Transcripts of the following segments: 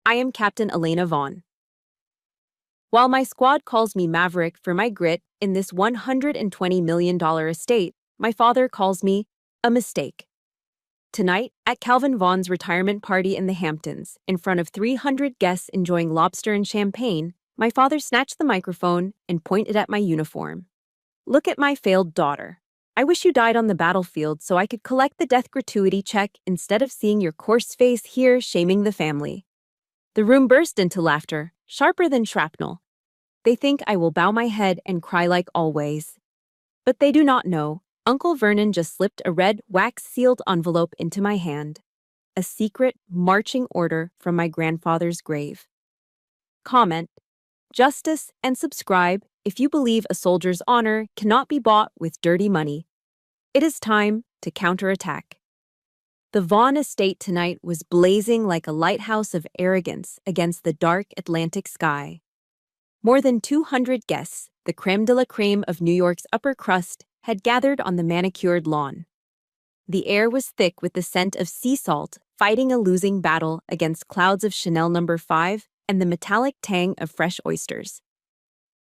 I am Captain Elena Vaughn. While my squad calls me Maverick for my grit in this $120 million estate, my father calls me a mistake. Tonight, at Calvin Vaughn's retirement party in the Hamptons, in front of 300 guests enjoying lobster and champagne, my father snatched the microphone and pointed at my uniform. Look at my failed daughter. I wish you died on the battlefield so I could collect the death gratuity check instead of seeing your coarse face here shaming the family. The room burst into laughter, sharper than shrapnel. They think I will bow my head and cry like always. But they do not know, Uncle Vernon just slipped a red, wax-sealed envelope into my hand. A secret, marching order from my grandfather's grave. Comment, justice, and subscribe if you believe a soldier's honor cannot be bought with dirty money. It is time to counterattack. The Vaughn estate tonight was blazing like a lighthouse of arrogance against the dark Atlantic sky. More than 200 guests, the creme de la creme of New York's upper crust, had gathered on the manicured lawn. The air was thick with the scent of sea salt fighting a losing battle against clouds of Chanel No. 5 and the metallic tang of fresh oysters.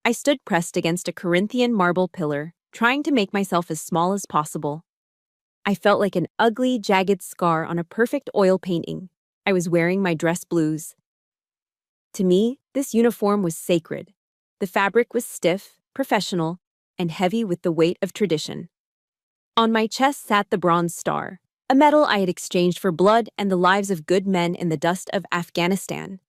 I stood pressed against a Corinthian marble pillar, trying to make myself as small as possible. I felt like an ugly, jagged scar on a perfect oil painting. I was wearing my dress blues. To me, this uniform was sacred. The fabric was stiff, professional, and heavy with the weight of tradition. On my chest sat the Bronze Star, a medal I had exchanged for blood and the lives of good men in the dust of Afghanistan.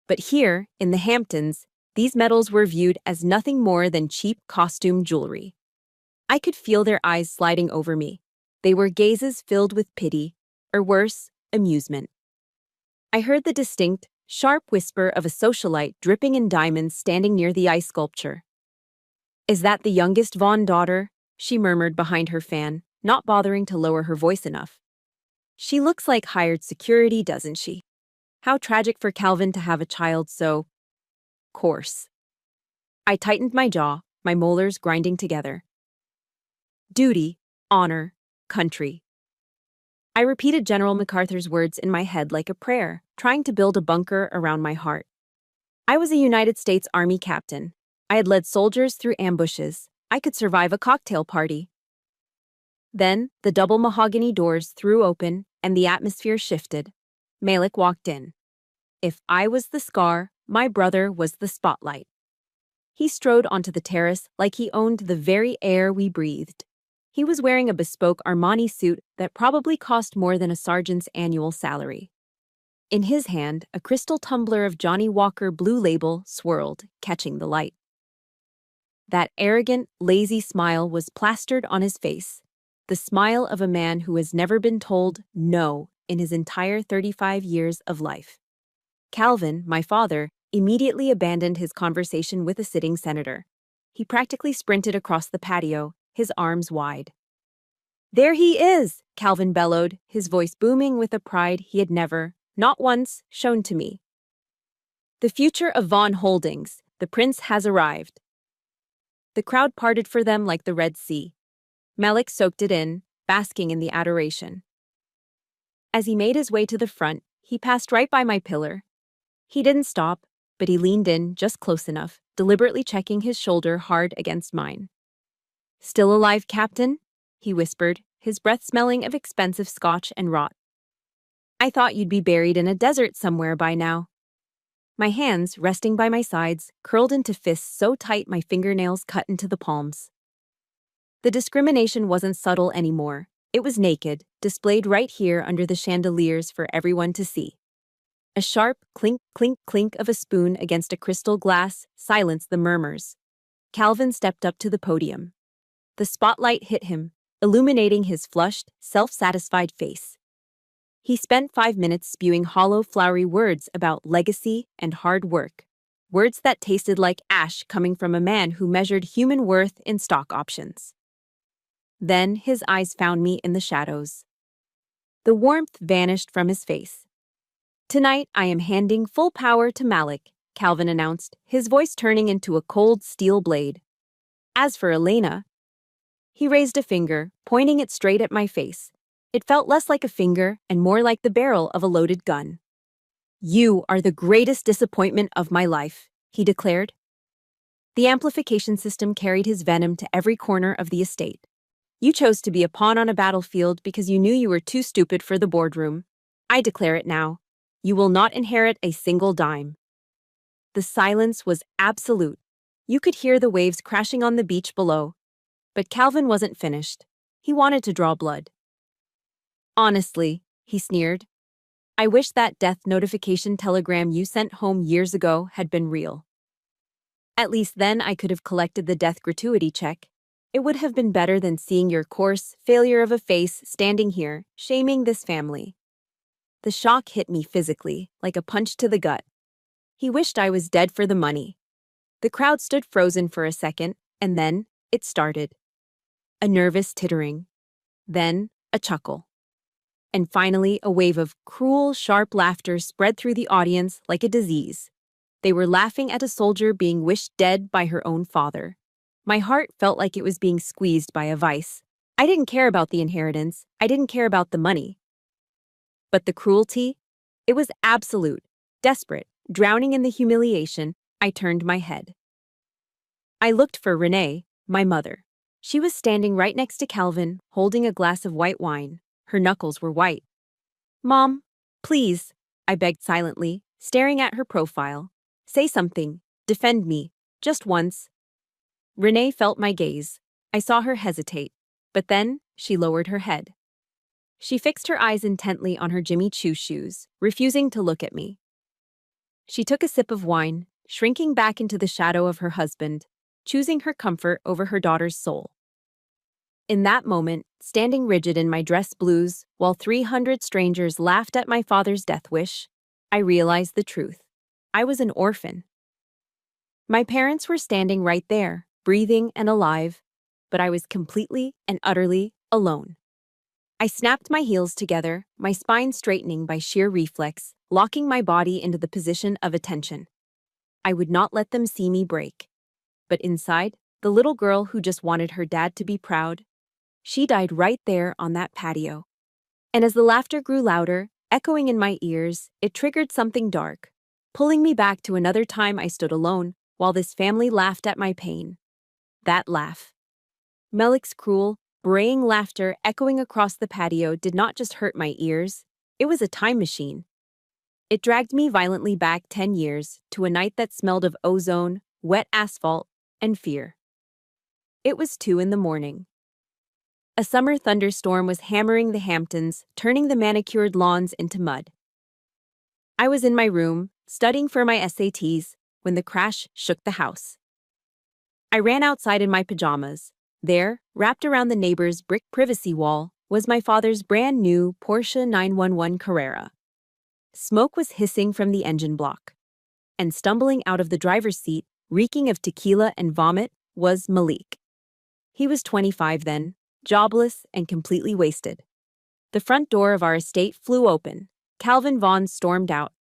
But here, in the Hamptons, these medals were viewed as nothing more than cheap costume jewelry. I could feel their eyes sliding over me. They were gazes filled with pity, or worse, amusement. I heard the distinct, sharp whisper of a socialite dripping in diamonds standing near the ice sculpture. "Is that the youngest Vaughn daughter?" she murmured behind her fan, not bothering to lower her voice enough. "She looks like hired security, doesn't she? How tragic for Calvin to have a child so coarse." I tightened my jaw, my molars grinding together. Duty, honor, country. I repeated General MacArthur's words in my head like a prayer, trying to build a bunker around my heart. I was a United States Army captain. I had led soldiers through ambushes. I could survive a cocktail party. Then, the double mahogany doors threw open and the atmosphere shifted. Malik walked in. If I was the scar, my brother was the spotlight. He strode onto the terrace like he owned the very air we breathed. He was wearing a bespoke Armani suit that probably cost more than a sergeant's annual salary. In his hand, a crystal tumbler of Johnny Walker Blue Label swirled, catching the light. That arrogant, lazy smile was plastered on his face, the smile of a man who has never been told no in his entire 35 years of life. Calvin, my father, immediately abandoned his conversation with a sitting senator. He practically sprinted across the patio, his arms wide. "There he is!" Calvin bellowed, his voice booming with a pride he had never, not once, shown to me. "The future of Vaughn Holdings, the prince has arrived." The crowd parted for them like the Red Sea. Malik soaked it in, basking in the adoration. As he made his way to the front, he passed right by my pillar. He didn't stop, but he leaned in just close enough, deliberately checking his shoulder hard against mine. "Still alive, Captain?" he whispered, his breath smelling of expensive scotch and rot. "I thought you'd be buried in a desert somewhere by now." My hands, resting by my sides, curled into fists so tight my fingernails cut into the palms. The discrimination wasn't subtle anymore. It was naked, displayed right here under the chandeliers for everyone to see. A sharp clink, clink, clink of a spoon against a crystal glass silenced the murmurs. Calvin stepped up to the podium. The spotlight hit him, illuminating his flushed, self-satisfied face. He spent 5 minutes spewing hollow, flowery words about legacy and hard work, words that tasted like ash coming from a man who measured human worth in stock options. Then his eyes found me in the shadows. The warmth vanished from his face. "Tonight I am handing full power to Malik," Calvin announced, his voice turning into a cold steel blade. "As for Elena..." He raised a finger, pointing it straight at my face. It felt less like a finger and more like the barrel of a loaded gun. You are the greatest disappointment of my life, he declared. The amplification system carried his venom to every corner of the estate. You chose to be a pawn on a battlefield because you knew you were too stupid for the boardroom. I declare it now. You will not inherit a single dime. The silence was absolute. You could hear the waves crashing on the beach below. But Calvin wasn't finished. He wanted to draw blood. Honestly, he sneered, I wish that death notification telegram you sent home years ago had been real. At least then I could have collected the death gratuity check. It would have been better than seeing your coarse failure of a face standing here, shaming this family. The shock hit me physically, like a punch to the gut. He wished I was dead for the money. The crowd stood frozen for a second, and then it started. A nervous tittering. Then a chuckle. And finally, a wave of cruel, sharp laughter spread through the audience like a disease. They were laughing at a soldier being wished dead by her own father. My heart felt like it was being squeezed by a vice. I didn't care about the inheritance. I didn't care about the money. But the cruelty? It was absolute. Desperate, drowning in the humiliation, I turned my head. I looked for Renee, my mother. She was standing right next to Calvin, holding a glass of white wine. Her knuckles were white. Mom, please, I begged silently, staring at her profile. Say something. Defend me. Just once. Renee felt my gaze. I saw her hesitate. But then, she lowered her head. She fixed her eyes intently on her Jimmy Choo shoes, refusing to look at me. She took a sip of wine, shrinking back into the shadow of her husband, choosing her comfort over her daughter's soul. In that moment, standing rigid in my dress blues, while 300 strangers laughed at my father's death wish, I realized the truth. I was an orphan. My parents were standing right there, breathing and alive, but I was completely and utterly alone. I snapped my heels together, my spine straightening by sheer reflex, locking my body into the position of attention. I would not let them see me break. But inside, the little girl who just wanted her dad to be proud, she died right there on that patio. And as the laughter grew louder, echoing in my ears, it triggered something dark, pulling me back to another time I stood alone while this family laughed at my pain. That laugh. Melik's cruel, braying laughter echoing across the patio did not just hurt my ears, it was a time machine. It dragged me violently back 10 years to a night that smelled of ozone, wet asphalt, and fear. It was 2 a.m. A summer thunderstorm was hammering the Hamptons, turning the manicured lawns into mud. I was in my room, studying for my SATs, when the crash shook the house. I ran outside in my pajamas. There, wrapped around the neighbor's brick privacy wall, was my father's brand new Porsche 911 Carrera. Smoke was hissing from the engine block. And stumbling out of the driver's seat, reeking of tequila and vomit, was Malik. He was 25 then, jobless and completely wasted. The front door of our estate flew open. Calvin Vaughn stormed out.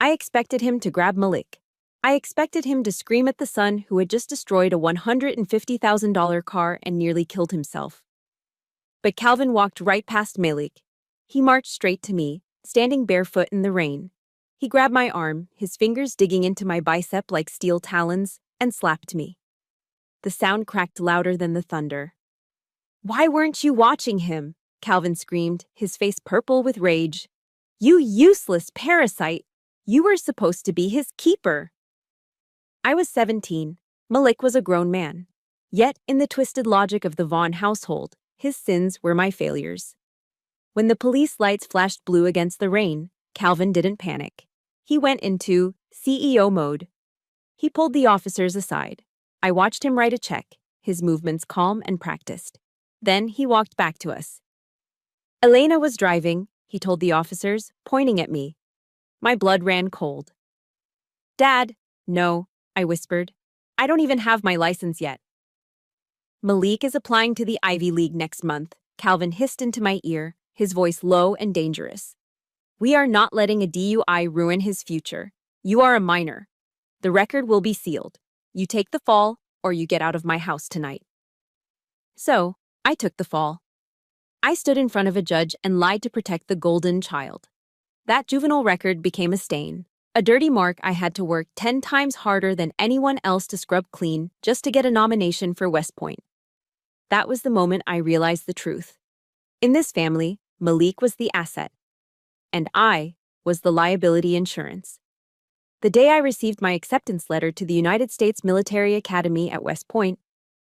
I expected him to grab Malik. I expected him to scream at the son who had just destroyed a $150,000 car and nearly killed himself. But Calvin walked right past Malik. He marched straight to me, standing barefoot in the rain. He grabbed my arm, his fingers digging into my bicep like steel talons, and slapped me. The sound cracked louder than the thunder. Why weren't you watching him? Calvin screamed, his face purple with rage. You useless parasite! You were supposed to be his keeper. I was 17. Malik was a grown man. Yet, in the twisted logic of the Vaughn household, his sins were my failures. When the police lights flashed blue against the rain, Calvin didn't panic. He went into CEO mode. He pulled the officers aside. I watched him write a check, his movements calm and practiced. Then he walked back to us. Elena was driving, he told the officers, pointing at me. My blood ran cold. Dad, no, I whispered. I don't even have my license yet. Malik is applying to the Ivy League next month, Calvin hissed into my ear, his voice low and dangerous. We are not letting a DUI ruin his future. You are a minor. The record will be sealed. You take the fall, or you get out of my house tonight. So, I took the fall. I stood in front of a judge and lied to protect the golden child. That juvenile record became a stain. A dirty mark I had to work 10 times harder than anyone else to scrub clean just to get a nomination for West Point. That was the moment I realized the truth. In this family, Malik was the asset, and I was the liability insurance. The day I received my acceptance letter to the United States Military Academy at West Point,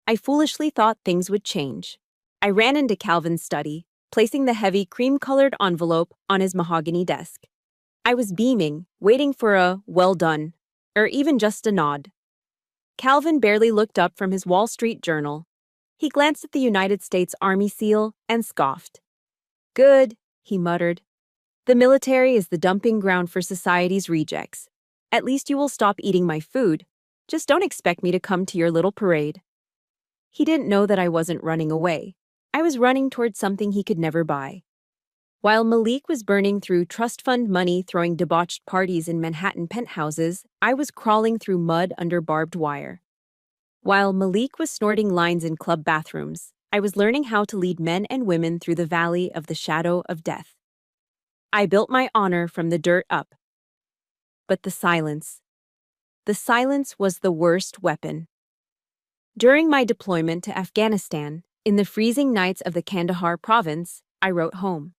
I foolishly thought things would change. I ran into Calvin's study, placing the heavy cream-colored envelope on his mahogany desk. I was beaming, waiting for a "well done," or even just a nod. Calvin barely looked up from his Wall Street Journal. He glanced at the United States Army seal and scoffed. "Good," he muttered. "The military is the dumping ground for society's rejects. At least you will stop eating my food. Just don't expect me to come to your little parade." He didn't know that I wasn't running away. I was running towards something he could never buy. While Malik was burning through trust fund money throwing debauched parties in Manhattan penthouses, I was crawling through mud under barbed wire. While Malik was snorting lines in club bathrooms, I was learning how to lead men and women through the valley of the shadow of death. I built my honor from the dirt up. But the silence was the worst weapon. During my deployment to Afghanistan, in the freezing nights of the Kandahar province, I wrote home.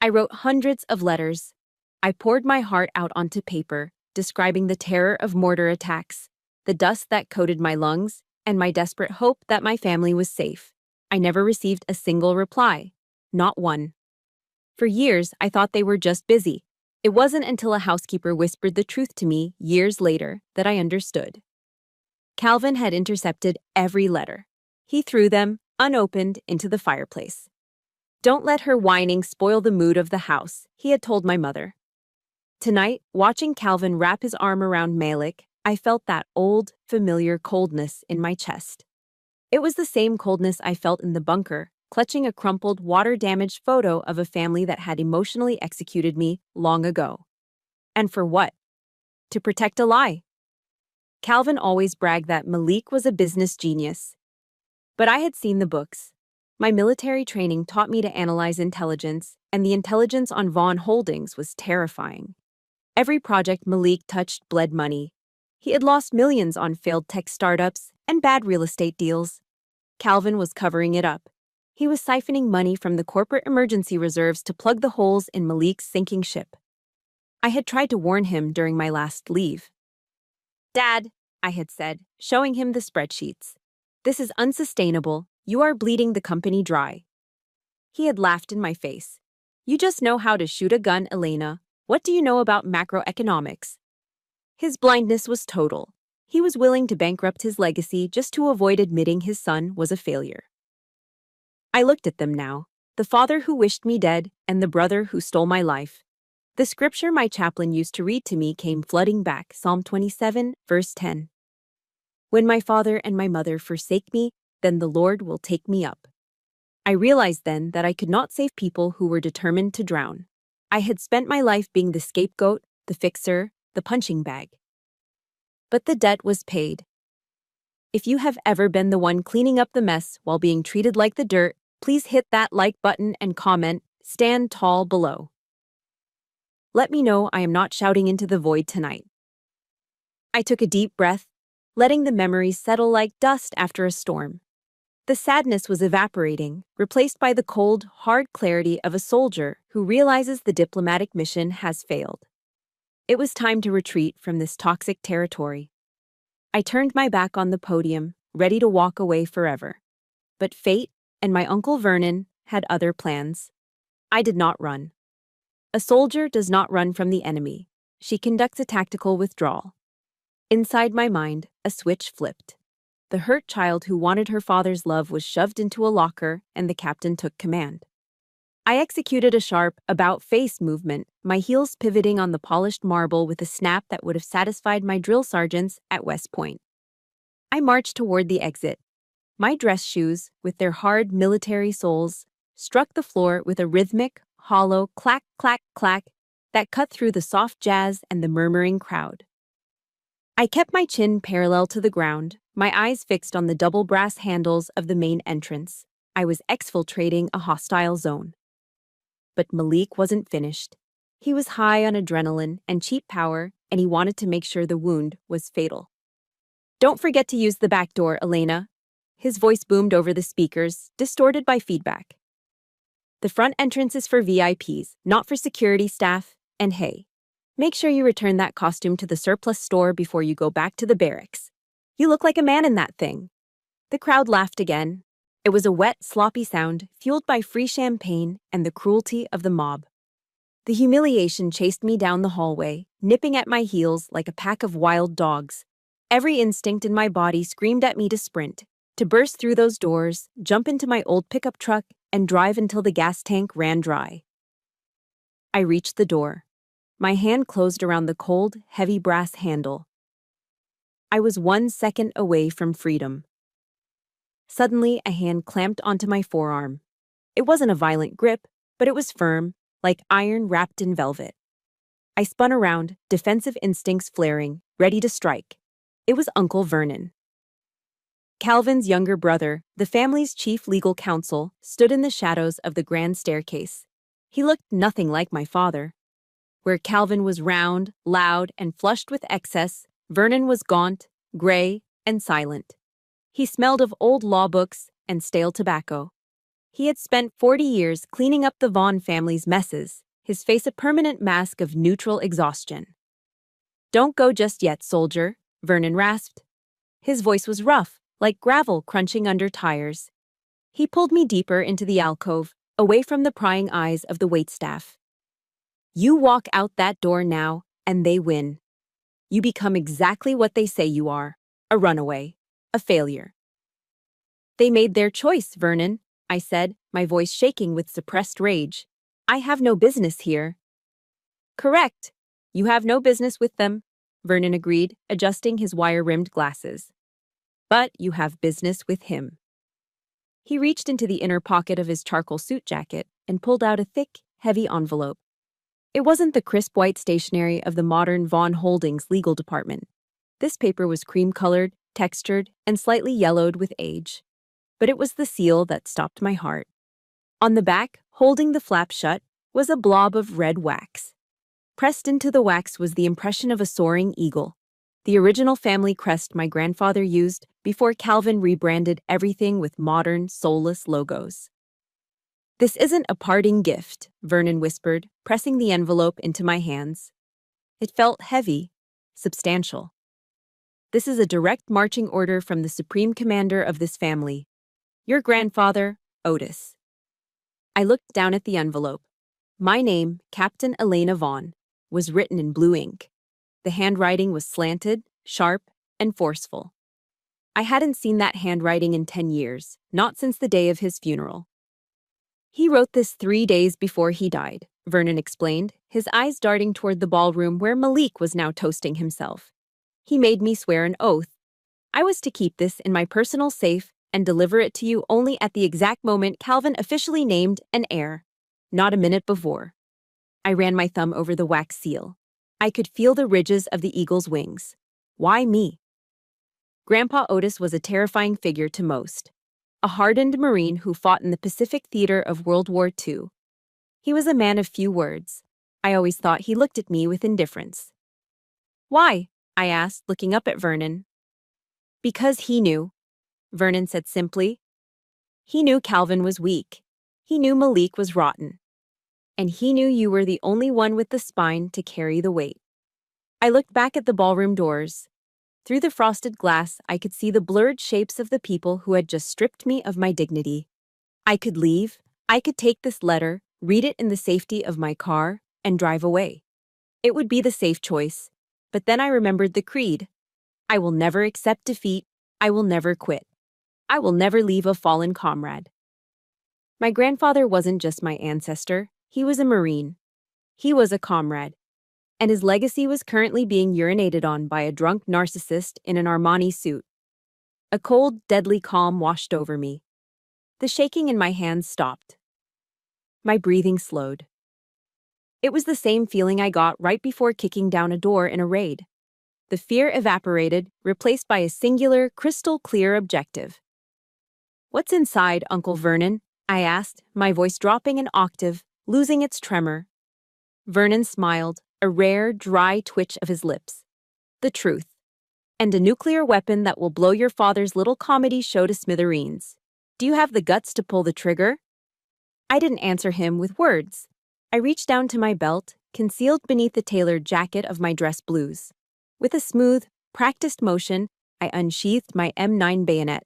I wrote hundreds of letters. I poured my heart out onto paper, describing the terror of mortar attacks, the dust that coated my lungs, and my desperate hope that my family was safe. I never received a single reply. Not one. For years, I thought they were just busy. It wasn't until a housekeeper whispered the truth to me years later that I understood. Calvin had intercepted every letter. He threw them, unopened, into the fireplace. "Don't let her whining spoil the mood of the house," he had told my mother. Tonight, watching Calvin wrap his arm around Malik, I felt that old, familiar coldness in my chest. It was the same coldness I felt in the bunker, clutching a crumpled, water-damaged photo of a family that had emotionally executed me long ago. And for what? To protect a lie. Calvin always bragged that Malik was a business genius. But I had seen the books. My military training taught me to analyze intelligence, and the intelligence on Vaughn Holdings was terrifying. Every project Malik touched bled money. He had lost millions on failed tech startups and bad real estate deals. Calvin was covering it up. He was siphoning money from the corporate emergency reserves to plug the holes in Malik's sinking ship. I had tried to warn him during my last leave. "Dad," I had said, showing him the spreadsheets. "This is unsustainable. You are bleeding the company dry." He had laughed in my face. "You just know how to shoot a gun, Elena. What do you know about macroeconomics?" His blindness was total. He was willing to bankrupt his legacy just to avoid admitting his son was a failure. I looked at them now, the father who wished me dead and the brother who stole my life. The scripture my chaplain used to read to me came flooding back, Psalm 27, verse 10. "When my father and my mother forsake me, then the Lord will take me up." I realized then that I could not save people who were determined to drown. I had spent my life being the scapegoat, the fixer, the punching bag. But the debt was paid. If you have ever been the one cleaning up the mess while being treated like the dirt, please hit that like button and comment, "Stand tall" below. Let me know I am not shouting into the void tonight. I took a deep breath, letting the memories settle like dust after a storm. The sadness was evaporating, replaced by the cold, hard clarity of a soldier who realizes the diplomatic mission has failed. It was time to retreat from this toxic territory. I turned my back on the podium, ready to walk away forever. But fate and my Uncle Vernon had other plans. I did not run. A soldier does not run from the enemy. She conducts a tactical withdrawal. Inside my mind, a switch flipped. The hurt child who wanted her father's love was shoved into a locker, and the captain took command. I executed a sharp, about-face movement, my heels pivoting on the polished marble with a snap that would have satisfied my drill sergeants at West Point. I marched toward the exit. My dress shoes, with their hard military soles, struck the floor with a rhythmic, hollow clack, clack, clack that cut through the soft jazz and the murmuring crowd. I kept my chin parallel to the ground, my eyes fixed on the double brass handles of the main entrance. I was exfiltrating a hostile zone. But Malik wasn't finished. He was high on adrenaline and cheap power, and he wanted to make sure the wound was fatal. "Don't forget to use the back door, Elena." His voice boomed over the speakers, distorted by feedback. "The front entrance is for VIPs, not for security staff, and hey, make sure you return that costume to the surplus store before you go back to the barracks. You look like a man in that thing." The crowd laughed again. It was a wet, sloppy sound, fueled by free champagne and the cruelty of the mob. The humiliation chased me down the hallway, nipping at my heels like a pack of wild dogs. Every instinct in my body screamed at me to sprint, to burst through those doors, jump into my old pickup truck, and drive until the gas tank ran dry. I reached the door. My hand closed around the cold, heavy brass handle. I was 1 second away from freedom. Suddenly, a hand clamped onto my forearm. It wasn't a violent grip, but it was firm, like iron wrapped in velvet. I spun around, defensive instincts flaring, ready to strike. It was Uncle Vernon. Calvin's younger brother, the family's chief legal counsel, stood in the shadows of the grand staircase. He looked nothing like my father. Where Calvin was round, loud, and flushed with excess, Vernon was gaunt, gray, and silent. He smelled of old law books and stale tobacco. He had spent 40 years cleaning up the Vaughn family's messes, his face a permanent mask of neutral exhaustion. "Don't go just yet, soldier," Vernon rasped. His voice was rough, like gravel crunching under tires. He pulled me deeper into the alcove, away from the prying eyes of the waitstaff. "You walk out that door now, and they win. You become exactly what they say you are, a runaway, a failure." "They made their choice, Vernon," I said, my voice shaking with suppressed rage. "I have no business here." "Correct. You have no business with them," Vernon agreed, adjusting his wire-rimmed glasses. "But you have business with him." He reached into the inner pocket of his charcoal suit jacket and pulled out a thick, heavy envelope. It wasn't the crisp white stationery of the modern Vaughn Holdings legal department. This paper was cream-colored, textured, and slightly yellowed with age. But it was the seal that stopped my heart. On the back, holding the flap shut, was a blob of red wax. Pressed into the wax was the impression of a soaring eagle, the original family crest my grandfather used before Calvin rebranded everything with modern, soulless logos. "This isn't a parting gift," Vernon whispered, pressing the envelope into my hands. It felt heavy, substantial. "This is a direct marching order from the supreme commander of this family, your grandfather, Otis." I looked down at the envelope. My name, Captain Elena Vaughn, was written in blue ink. The handwriting was slanted, sharp, and forceful. I hadn't seen that handwriting in 10 years, not since the day of his funeral. "He wrote this 3 days before he died," Vernon explained, his eyes darting toward the ballroom where Malik was now toasting himself. "He made me swear an oath. I was to keep this in my personal safe and deliver it to you only at the exact moment Calvin officially named an heir, not a minute before." I ran my thumb over the wax seal. I could feel the ridges of the eagle's wings. Why me? Grandpa Otis was a terrifying figure to most. A hardened Marine who fought in the Pacific theater of World War II. He was a man of few words. I always thought he looked at me with indifference. "Why?" I asked, looking up at Vernon. "Because he knew," Vernon said simply. "He knew Calvin was weak. He knew Malik was rotten. And he knew you were the only one with the spine to carry the weight." I looked back at the ballroom doors. Through the frosted glass, I could see the blurred shapes of the people who had just stripped me of my dignity. I could leave. I could take this letter, read it in the safety of my car, and drive away. It would be the safe choice. But then I remembered the creed. I will never accept defeat. I will never quit. I will never leave a fallen comrade. My grandfather wasn't just my ancestor. He was a Marine. He was a comrade. And his legacy was currently being urinated on by a drunk narcissist in an Armani suit. A cold, deadly calm washed over me. The shaking in my hands stopped. My breathing slowed. It was the same feeling I got right before kicking down a door in a raid. The fear evaporated, replaced by a singular, crystal-clear objective. "What's inside, Uncle Vernon?" I asked, my voice dropping an octave, losing its tremor. Vernon smiled, a rare, dry twitch of his lips. The truth. And a nuclear weapon that will blow your father's little comedy show to smithereens. Do you have the guts to pull the trigger? I didn't answer him with words. I reached down to my belt, concealed beneath the tailored jacket of my dress blues. With a smooth, practiced motion, I unsheathed my M9 bayonet.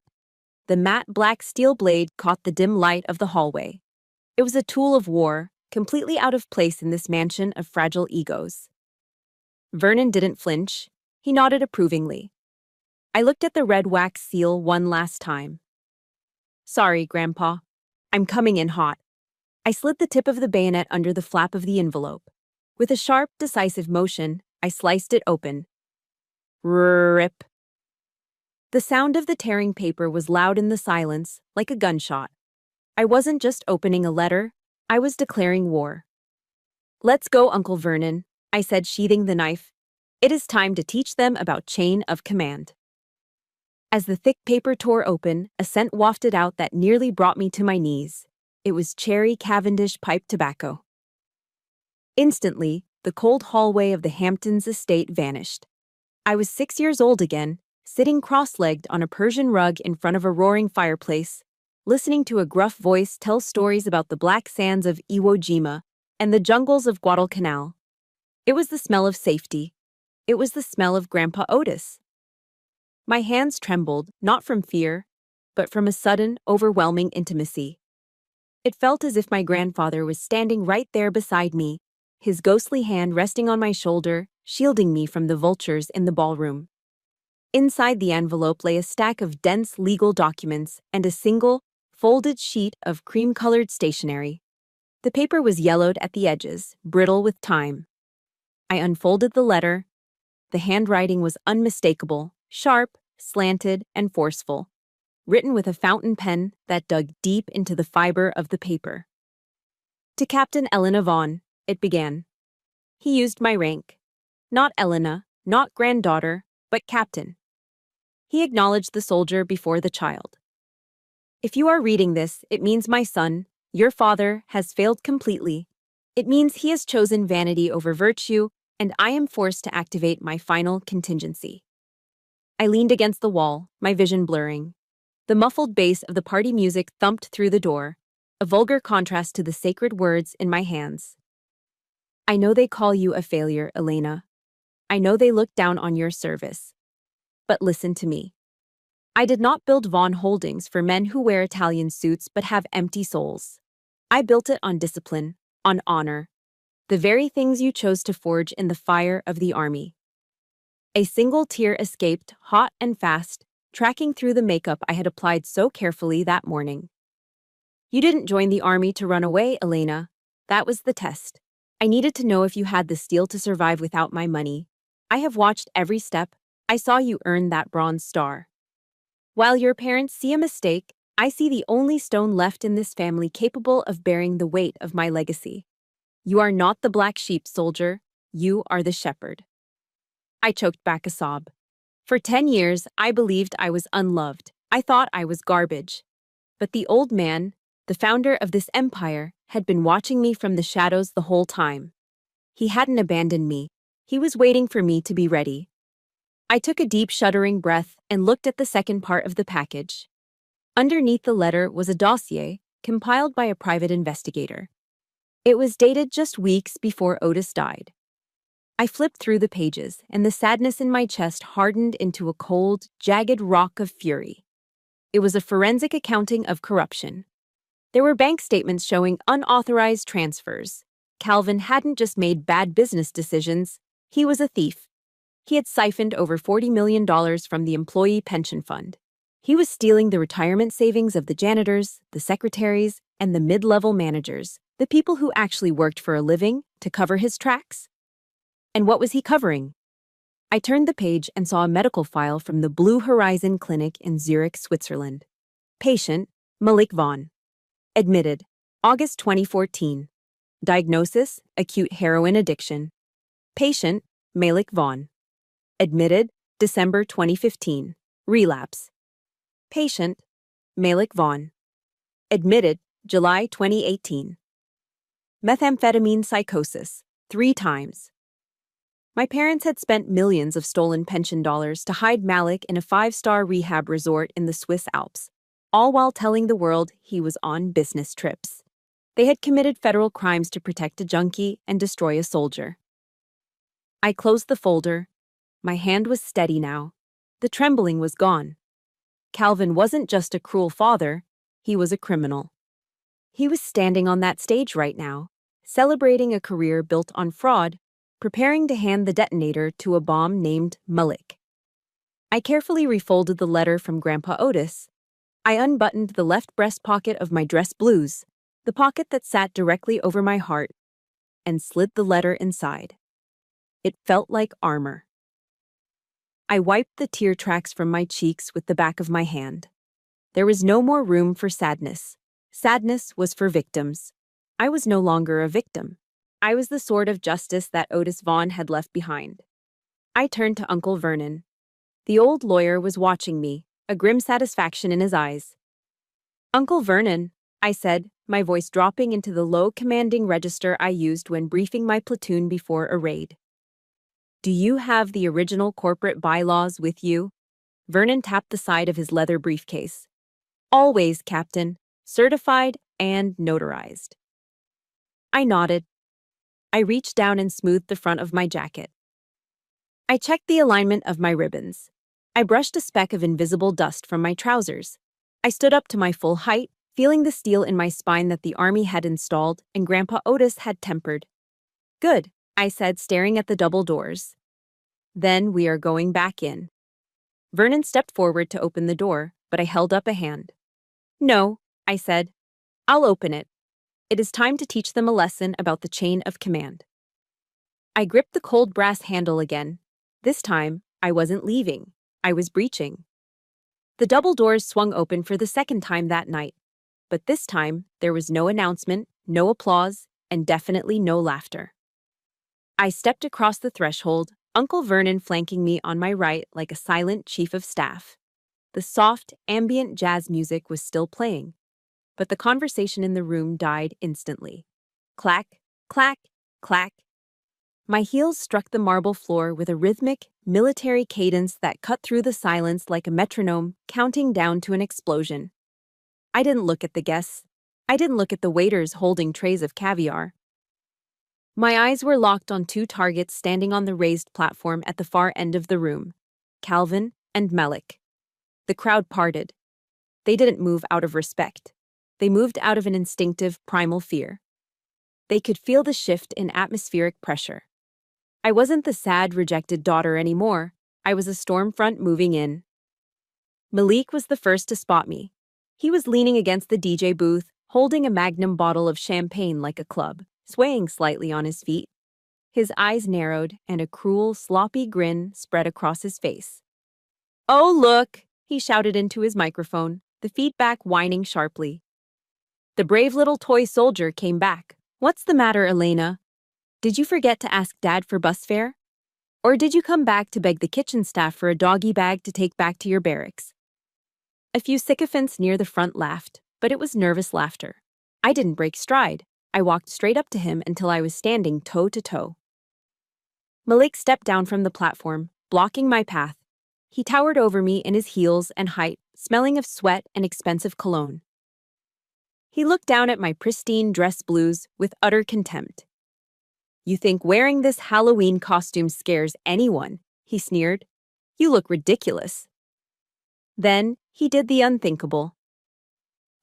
The matte black steel blade caught the dim light of the hallway. It was a tool of war, completely out of place in this mansion of fragile egos. Vernon didn't flinch. He nodded approvingly. I looked at the red wax seal one last time. Sorry, Grandpa. I'm coming in hot. I slid the tip of the bayonet under the flap of the envelope. With a sharp, decisive motion, I sliced it open. Rip. The sound of the tearing paper was loud in the silence, like a gunshot. I wasn't just opening a letter, I was declaring war. Let's go, Uncle Vernon, I said, sheathing the knife. It is time to teach them about chain of command. As the thick paper tore open, a scent wafted out that nearly brought me to my knees. It was cherry Cavendish pipe tobacco. Instantly, the cold hallway of the Hamptons estate vanished. I was 6 years old again, sitting cross-legged on a Persian rug in front of a roaring fireplace, listening to a gruff voice tell stories about the black sands of Iwo Jima and the jungles of Guadalcanal. It was the smell of safety. It was the smell of Grandpa Otis. My hands trembled, not from fear, but from a sudden, overwhelming intimacy. It felt as if my grandfather was standing right there beside me, his ghostly hand resting on my shoulder, shielding me from the vultures in the ballroom. Inside the envelope lay a stack of dense legal documents and a single, folded sheet of cream-colored stationery. The paper was yellowed at the edges, brittle with time. I unfolded the letter. The handwriting was unmistakable, sharp, slanted, and forceful, written with a fountain pen that dug deep into the fiber of the paper. To Captain Elena Vaughn, it began. He used my rank. Not Elena, not granddaughter, but captain. He acknowledged the soldier before the child. If you are reading this, it means my son, your father, has failed completely. It means he has chosen vanity over virtue, and I am forced to activate my final contingency. I leaned against the wall, my vision blurring. The muffled bass of the party music thumped through the door, a vulgar contrast to the sacred words in my hands. I know they call you a failure, Elena. I know they look down on your service. But listen to me. I did not build Vaughn Holdings for men who wear Italian suits but have empty souls. I built it on discipline, on honor, the very things you chose to forge in the fire of the army. A single tear escaped, hot and fast, tracking through the makeup I had applied so carefully that morning. You didn't join the army to run away, Elena. That was the test. I needed to know if you had the steel to survive without my money. I have watched every step. I saw you earn that bronze star. While your parents see a mistake, I see the only stone left in this family capable of bearing the weight of my legacy. You are not the black sheep, soldier. You are the shepherd. I choked back a sob. For 10 years, I believed I was unloved. I thought I was garbage. But the old man, the founder of this empire, had been watching me from the shadows the whole time. He hadn't abandoned me. He was waiting for me to be ready. I took a deep, shuddering breath and looked at the second part of the package. Underneath the letter was a dossier compiled by a private investigator. It was dated just weeks before Otis died. I flipped through the pages, and the sadness in my chest hardened into a cold, jagged rock of fury. It was a forensic accounting of corruption. There were bank statements showing unauthorized transfers. Calvin hadn't just made bad business decisions, he was a thief. He had siphoned over $40 million from the employee pension fund. He was stealing the retirement savings of the janitors, the secretaries, and the mid-level managers, the people who actually worked for a living, to cover his tracks. And what was he covering? I turned the page and saw a medical file from the Blue Horizon Clinic in Zurich, Switzerland. Patient, Malik Vaughn. Admitted, August 2014. Diagnosis, acute heroin addiction. Patient, Malik Vaughn. Admitted, December 2015. Relapse. Patient, Malik Vaughn. Admitted, July 2018. Methamphetamine psychosis. 3 times. My parents had spent millions of stolen pension dollars to hide Malik in a 5-star rehab resort in the Swiss Alps, all while telling the world he was on business trips. They had committed federal crimes to protect a junkie and destroy a soldier. I closed the folder. My hand was steady now. The trembling was gone. Calvin wasn't just a cruel father, he was a criminal. He was standing on that stage right now, celebrating a career built on fraud, preparing to hand the detonator to a bomb named Malik. I carefully refolded the letter from Grandpa Otis. I unbuttoned the left breast pocket of my dress blues, the pocket that sat directly over my heart, and slid the letter inside. It felt like armor. I wiped the tear tracks from my cheeks with the back of my hand. There was no more room for sadness. Sadness was for victims. I was no longer a victim. I was the sword of justice that Otis Vaughn had left behind. I turned to Uncle Vernon. The old lawyer was watching me, a grim satisfaction in his eyes. "Uncle Vernon," I said, my voice dropping into the low, commanding register I used when briefing my platoon before a raid. "Do you have the original corporate bylaws with you?" Vernon tapped the side of his leather briefcase. "Always, Captain. Certified and notarized." I nodded. I reached down and smoothed the front of my jacket. I checked the alignment of my ribbons. I brushed a speck of invisible dust from my trousers. I stood up to my full height, feeling the steel in my spine that the Army had installed and Grandpa Otis had tempered. "Good," I said, staring at the double doors. "Then we are going back in." Vernon stepped forward to open the door, but I held up a hand. "No," I said. "I'll open it. It is time to teach them a lesson about the chain of command." I gripped the cold brass handle again. This time, I wasn't leaving. I was breaching. The double doors swung open for the second time that night. But this time, there was no announcement, no applause, and definitely no laughter. I stepped across the threshold, Uncle Vernon flanking me on my right like a silent chief of staff. The soft, ambient jazz music was still playing, but the conversation in the room died instantly. Clack, clack, clack. My heels struck the marble floor with a rhythmic, military cadence that cut through the silence like a metronome counting down to an explosion. I didn't look at the guests. I didn't look at the waiters holding trays of caviar. My eyes were locked on 2 targets standing on the raised platform at the far end of the room, Calvin and Malik. The crowd parted. They didn't move out of respect. They moved out of an instinctive, primal fear. They could feel the shift in atmospheric pressure. I wasn't the sad, rejected daughter anymore. I was a storm front moving in. Malik was the first to spot me. He was leaning against the DJ booth, holding a magnum bottle of champagne like a club, swaying slightly on his feet. His eyes narrowed, and a cruel, sloppy grin spread across his face. "Oh, look!" he shouted into his microphone, the feedback whining sharply. The brave little toy soldier came back. "What's the matter, Elena? Did you forget to ask Dad for bus fare? Or did you come back to beg the kitchen staff for a doggy bag to take back to your barracks?" A few sycophants near the front laughed, but it was nervous laughter. I didn't break stride. I walked straight up to him until I was standing toe to toe. Malik stepped down from the platform, blocking my path. He towered over me in his heels and height, smelling of sweat and expensive cologne. He looked down at my pristine dress blues with utter contempt. "You think wearing this Halloween costume scares anyone?" he sneered. "You look ridiculous." Then he did the unthinkable.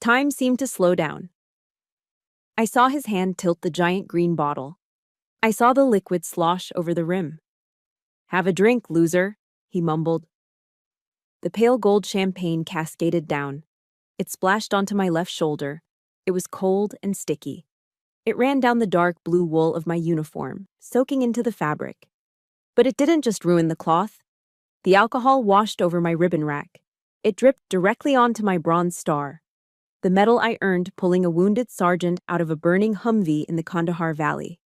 Time seemed to slow down. I saw his hand tilt the giant green bottle. I saw the liquid slosh over the rim. "Have a drink, loser," he mumbled. The pale gold champagne cascaded down. It splashed onto my left shoulder. It was cold and sticky. It ran down the dark blue wool of my uniform, soaking into the fabric. But it didn't just ruin the cloth. The alcohol washed over my ribbon rack. It dripped directly onto my bronze star, the medal I earned pulling a wounded sergeant out of a burning Humvee in the Kandahar Valley.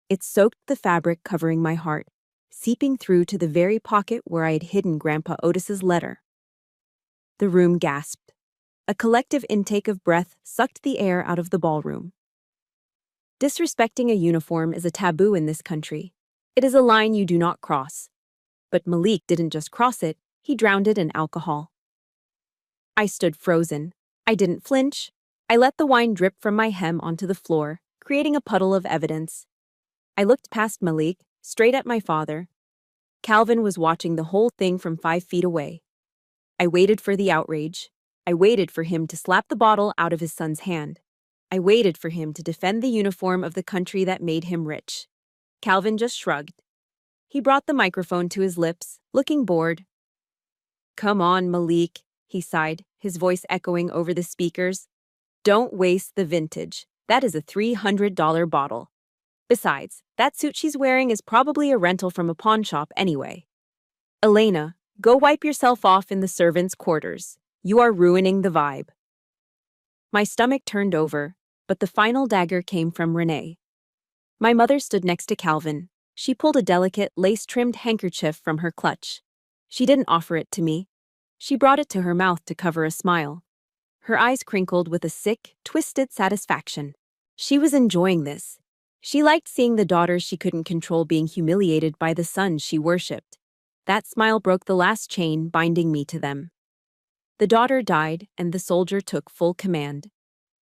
It soaked the fabric covering my heart, seeping through to the very pocket where I had hidden Grandpa Otis's letter. The room gasped. A collective intake of breath sucked the air out of the ballroom. Disrespecting a uniform is a taboo in this country. It is a line you do not cross. But Malik didn't just cross it, he drowned it in alcohol. I stood frozen. I didn't flinch. I let the wine drip from my hem onto the floor, creating a puddle of evidence. I looked past Malik, straight at my father. Calvin was watching the whole thing from 5 feet away. I waited for the outrage. I waited for him to slap the bottle out of his son's hand. I waited for him to defend the uniform of the country that made him rich. Calvin just shrugged. He brought the microphone to his lips, looking bored. "Come on, Malik," he sighed, his voice echoing over the speakers. "Don't waste the vintage. That is a $300 bottle. Besides, that suit she's wearing is probably a rental from a pawn shop anyway. Elena, go wipe yourself off in the servants' quarters. You are ruining the vibe." My stomach turned over, but the final dagger came from Renee. My mother stood next to Calvin. She pulled a delicate, lace-trimmed handkerchief from her clutch. She didn't offer it to me. She brought it to her mouth to cover a smile. Her eyes crinkled with a sick, twisted satisfaction. She was enjoying this. She liked seeing the daughters she couldn't control being humiliated by the son she worshipped. That smile broke the last chain binding me to them. The daughter died, and the soldier took full command.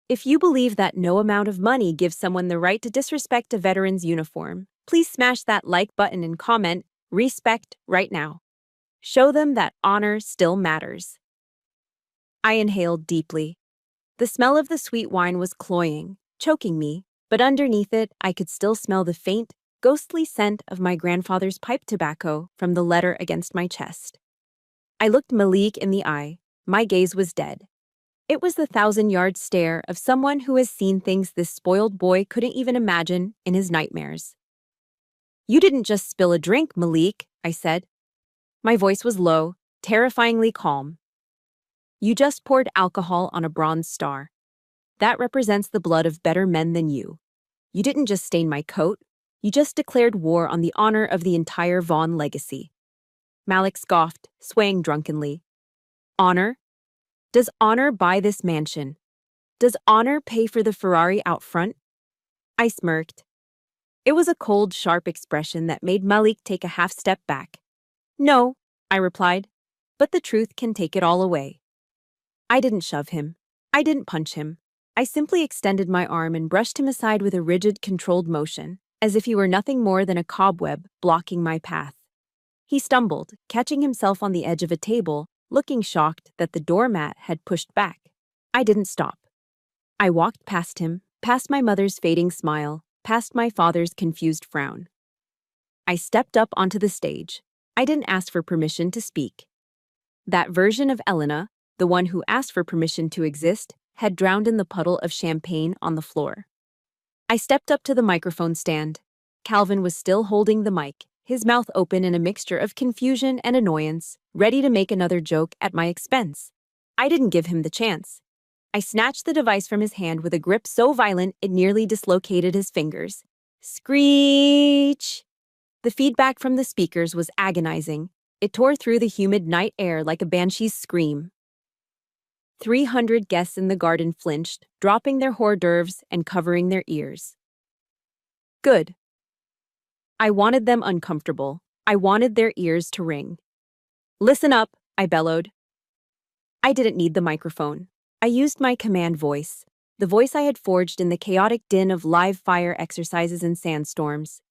If you believe that no amount of money gives someone the right to disrespect a veteran's uniform, please smash that like button and comment, "Respect," right now. Show them that honor still matters. I inhaled deeply. The smell of the sweet wine was cloying, choking me, but underneath it, I could still smell the faint, ghostly scent of my grandfather's pipe tobacco from the letter against my chest. I looked Malik in the eye. My gaze was dead. It was the 1,000-yard stare of someone who has seen things this spoiled boy couldn't even imagine in his nightmares. "You didn't just spill a drink, Malik," I said. My voice was low, terrifyingly calm. "You just poured alcohol on a bronze star. That represents the blood of better men than you. You didn't just stain my coat, you just declared war on the honor of the entire Vaughn legacy." Malik scoffed, swaying drunkenly. "Honor? Does honor buy this mansion? Does honor pay for the Ferrari out front?" I smirked. It was a cold, sharp expression that made Malik take a half step back. "No," I replied, "but the truth can take it all away." I didn't shove him. I didn't punch him. I simply extended my arm and brushed him aside with a rigid, controlled motion, as if he were nothing more than a cobweb blocking my path. He stumbled, catching himself on the edge of a table, looking shocked that the doormat had pushed back. I didn't stop. I walked past him, past my mother's fading smile, past my father's confused frown. I stepped up onto the stage. I didn't ask for permission to speak. That version of Elena, the one who asked for permission to exist, had drowned in the puddle of champagne on the floor. I stepped up to the microphone stand. Calvin was still holding the mic, his mouth open in a mixture of confusion and annoyance, ready to make another joke at my expense. I didn't give him the chance. I snatched the device from his hand with a grip so violent it nearly dislocated his fingers. Screech! The feedback from the speakers was agonizing. It tore through the humid night air like a banshee's scream. 300 guests in the garden flinched, dropping their hors d'oeuvres and covering their ears. Good. I wanted them uncomfortable. I wanted their ears to ring. "Listen up," I bellowed. I didn't need the microphone. I used my command voice, the voice I had forged in the chaotic din of live fire exercises and sandstorms.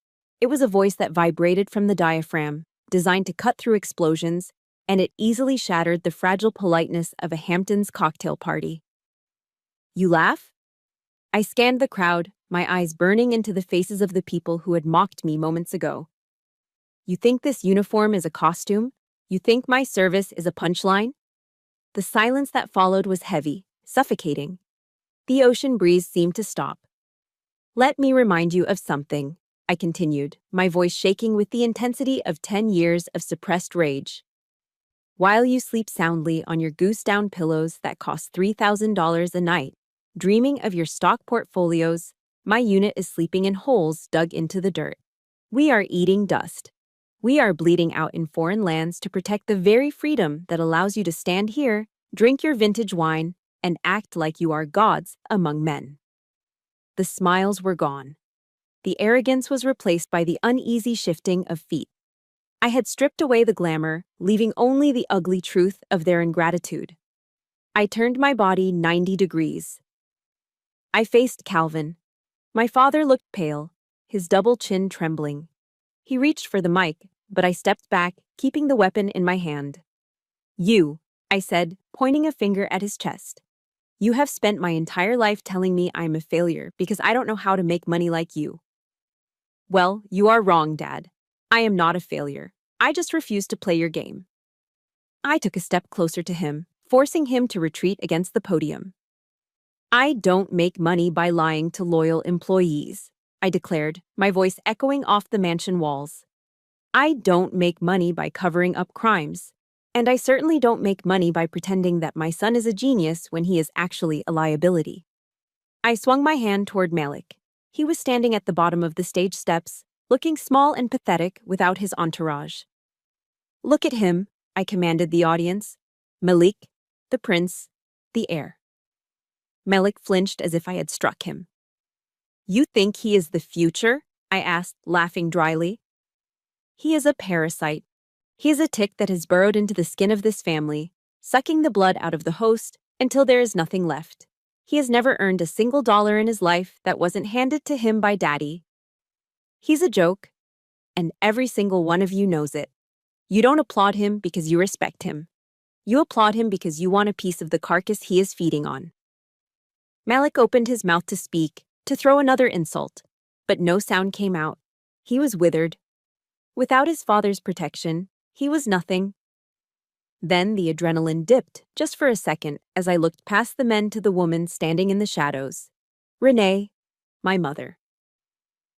It was a voice that vibrated from the diaphragm, designed to cut through explosions, and it easily shattered the fragile politeness of a Hamptons cocktail party. "You laugh?" I scanned the crowd, my eyes burning into the faces of the people who had mocked me moments ago. "You think this uniform is a costume? You think my service is a punchline?" The silence that followed was heavy, suffocating. The ocean breeze seemed to stop. "Let me remind you of something," I continued, my voice shaking with the intensity of 10 years of suppressed rage. "While you sleep soundly on your goose-down pillows that cost $3,000 a night, dreaming of your stock portfolios, my unit is sleeping in holes dug into the dirt. We are eating dust. We are bleeding out in foreign lands to protect the very freedom that allows you to stand here, drink your vintage wine, and act like you are gods among men." The smiles were gone. The arrogance was replaced by the uneasy shifting of feet. I had stripped away the glamour, leaving only the ugly truth of their ingratitude. I turned my body 90 degrees. I faced Calvin. My father looked pale, his double chin trembling. He reached for the mic, but I stepped back, keeping the weapon in my hand. You, I said, pointing a finger at his chest. You have spent my entire life telling me I'm a failure because I don't know how to make money like you. Well, you are wrong, Dad. I am not a failure. I just refuse to play your game. I took a step closer to him, forcing him to retreat against the podium. I don't make money by lying to loyal employees, I declared, my voice echoing off the mansion walls. I don't make money by covering up crimes. And I certainly don't make money by pretending that my son is a genius when he is actually a liability. I swung my hand toward Malik. He was standing at the bottom of the stage steps, looking small and pathetic without his entourage. Look at him, I commanded the audience. Malik, the prince, the heir. Malik flinched as if I had struck him. You think he is the future? I asked, laughing dryly. He is a parasite. He is a tick that has burrowed into the skin of this family, sucking the blood out of the host until there is nothing left. He has never earned a single dollar in his life that wasn't handed to him by Daddy. He's a joke, and every single one of you knows it. You don't applaud him because you respect him. You applaud him because you want a piece of the carcass he is feeding on. Malik opened his mouth to speak, to throw another insult, but no sound came out. He was withered. Without his father's protection, he was nothing. Then the adrenaline dipped, just for a second, as I looked past the men to the woman standing in the shadows. Renee, my mother.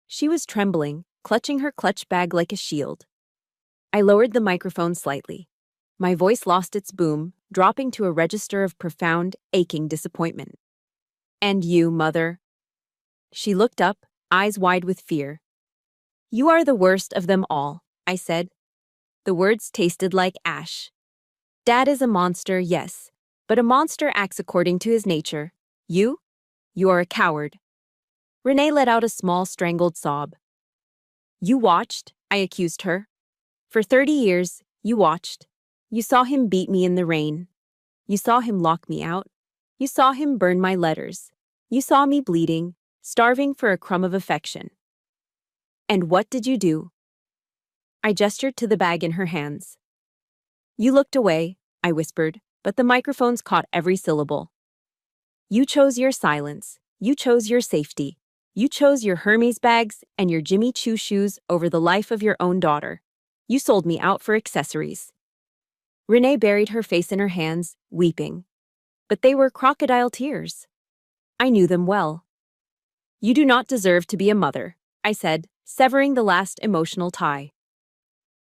She was trembling, clutching her clutch bag like a shield. I lowered the microphone slightly. My voice lost its boom, dropping to a register of profound, aching disappointment. And you, Mother. She looked up, eyes wide with fear. You are the worst of them all, I said. The words tasted like ash. Dad is a monster, yes, but a monster acts according to his nature. You are a coward. Renee let out a small, strangled sob. You watched, I accused her. For 30 years, you watched. You saw him beat me in the rain. You saw him lock me out. You saw him burn my letters. You saw me bleeding, starving for a crumb of affection. And what did you do? I gestured to the bag in her hands. You looked away, I whispered, but the microphones caught every syllable. You chose your silence. You chose your safety. You chose your Hermes bags and your Jimmy Choo shoes over the life of your own daughter. You sold me out for accessories. Renee buried her face in her hands, weeping. But they were crocodile tears. I knew them well. You do not deserve to be a mother, I said, severing the last emotional tie.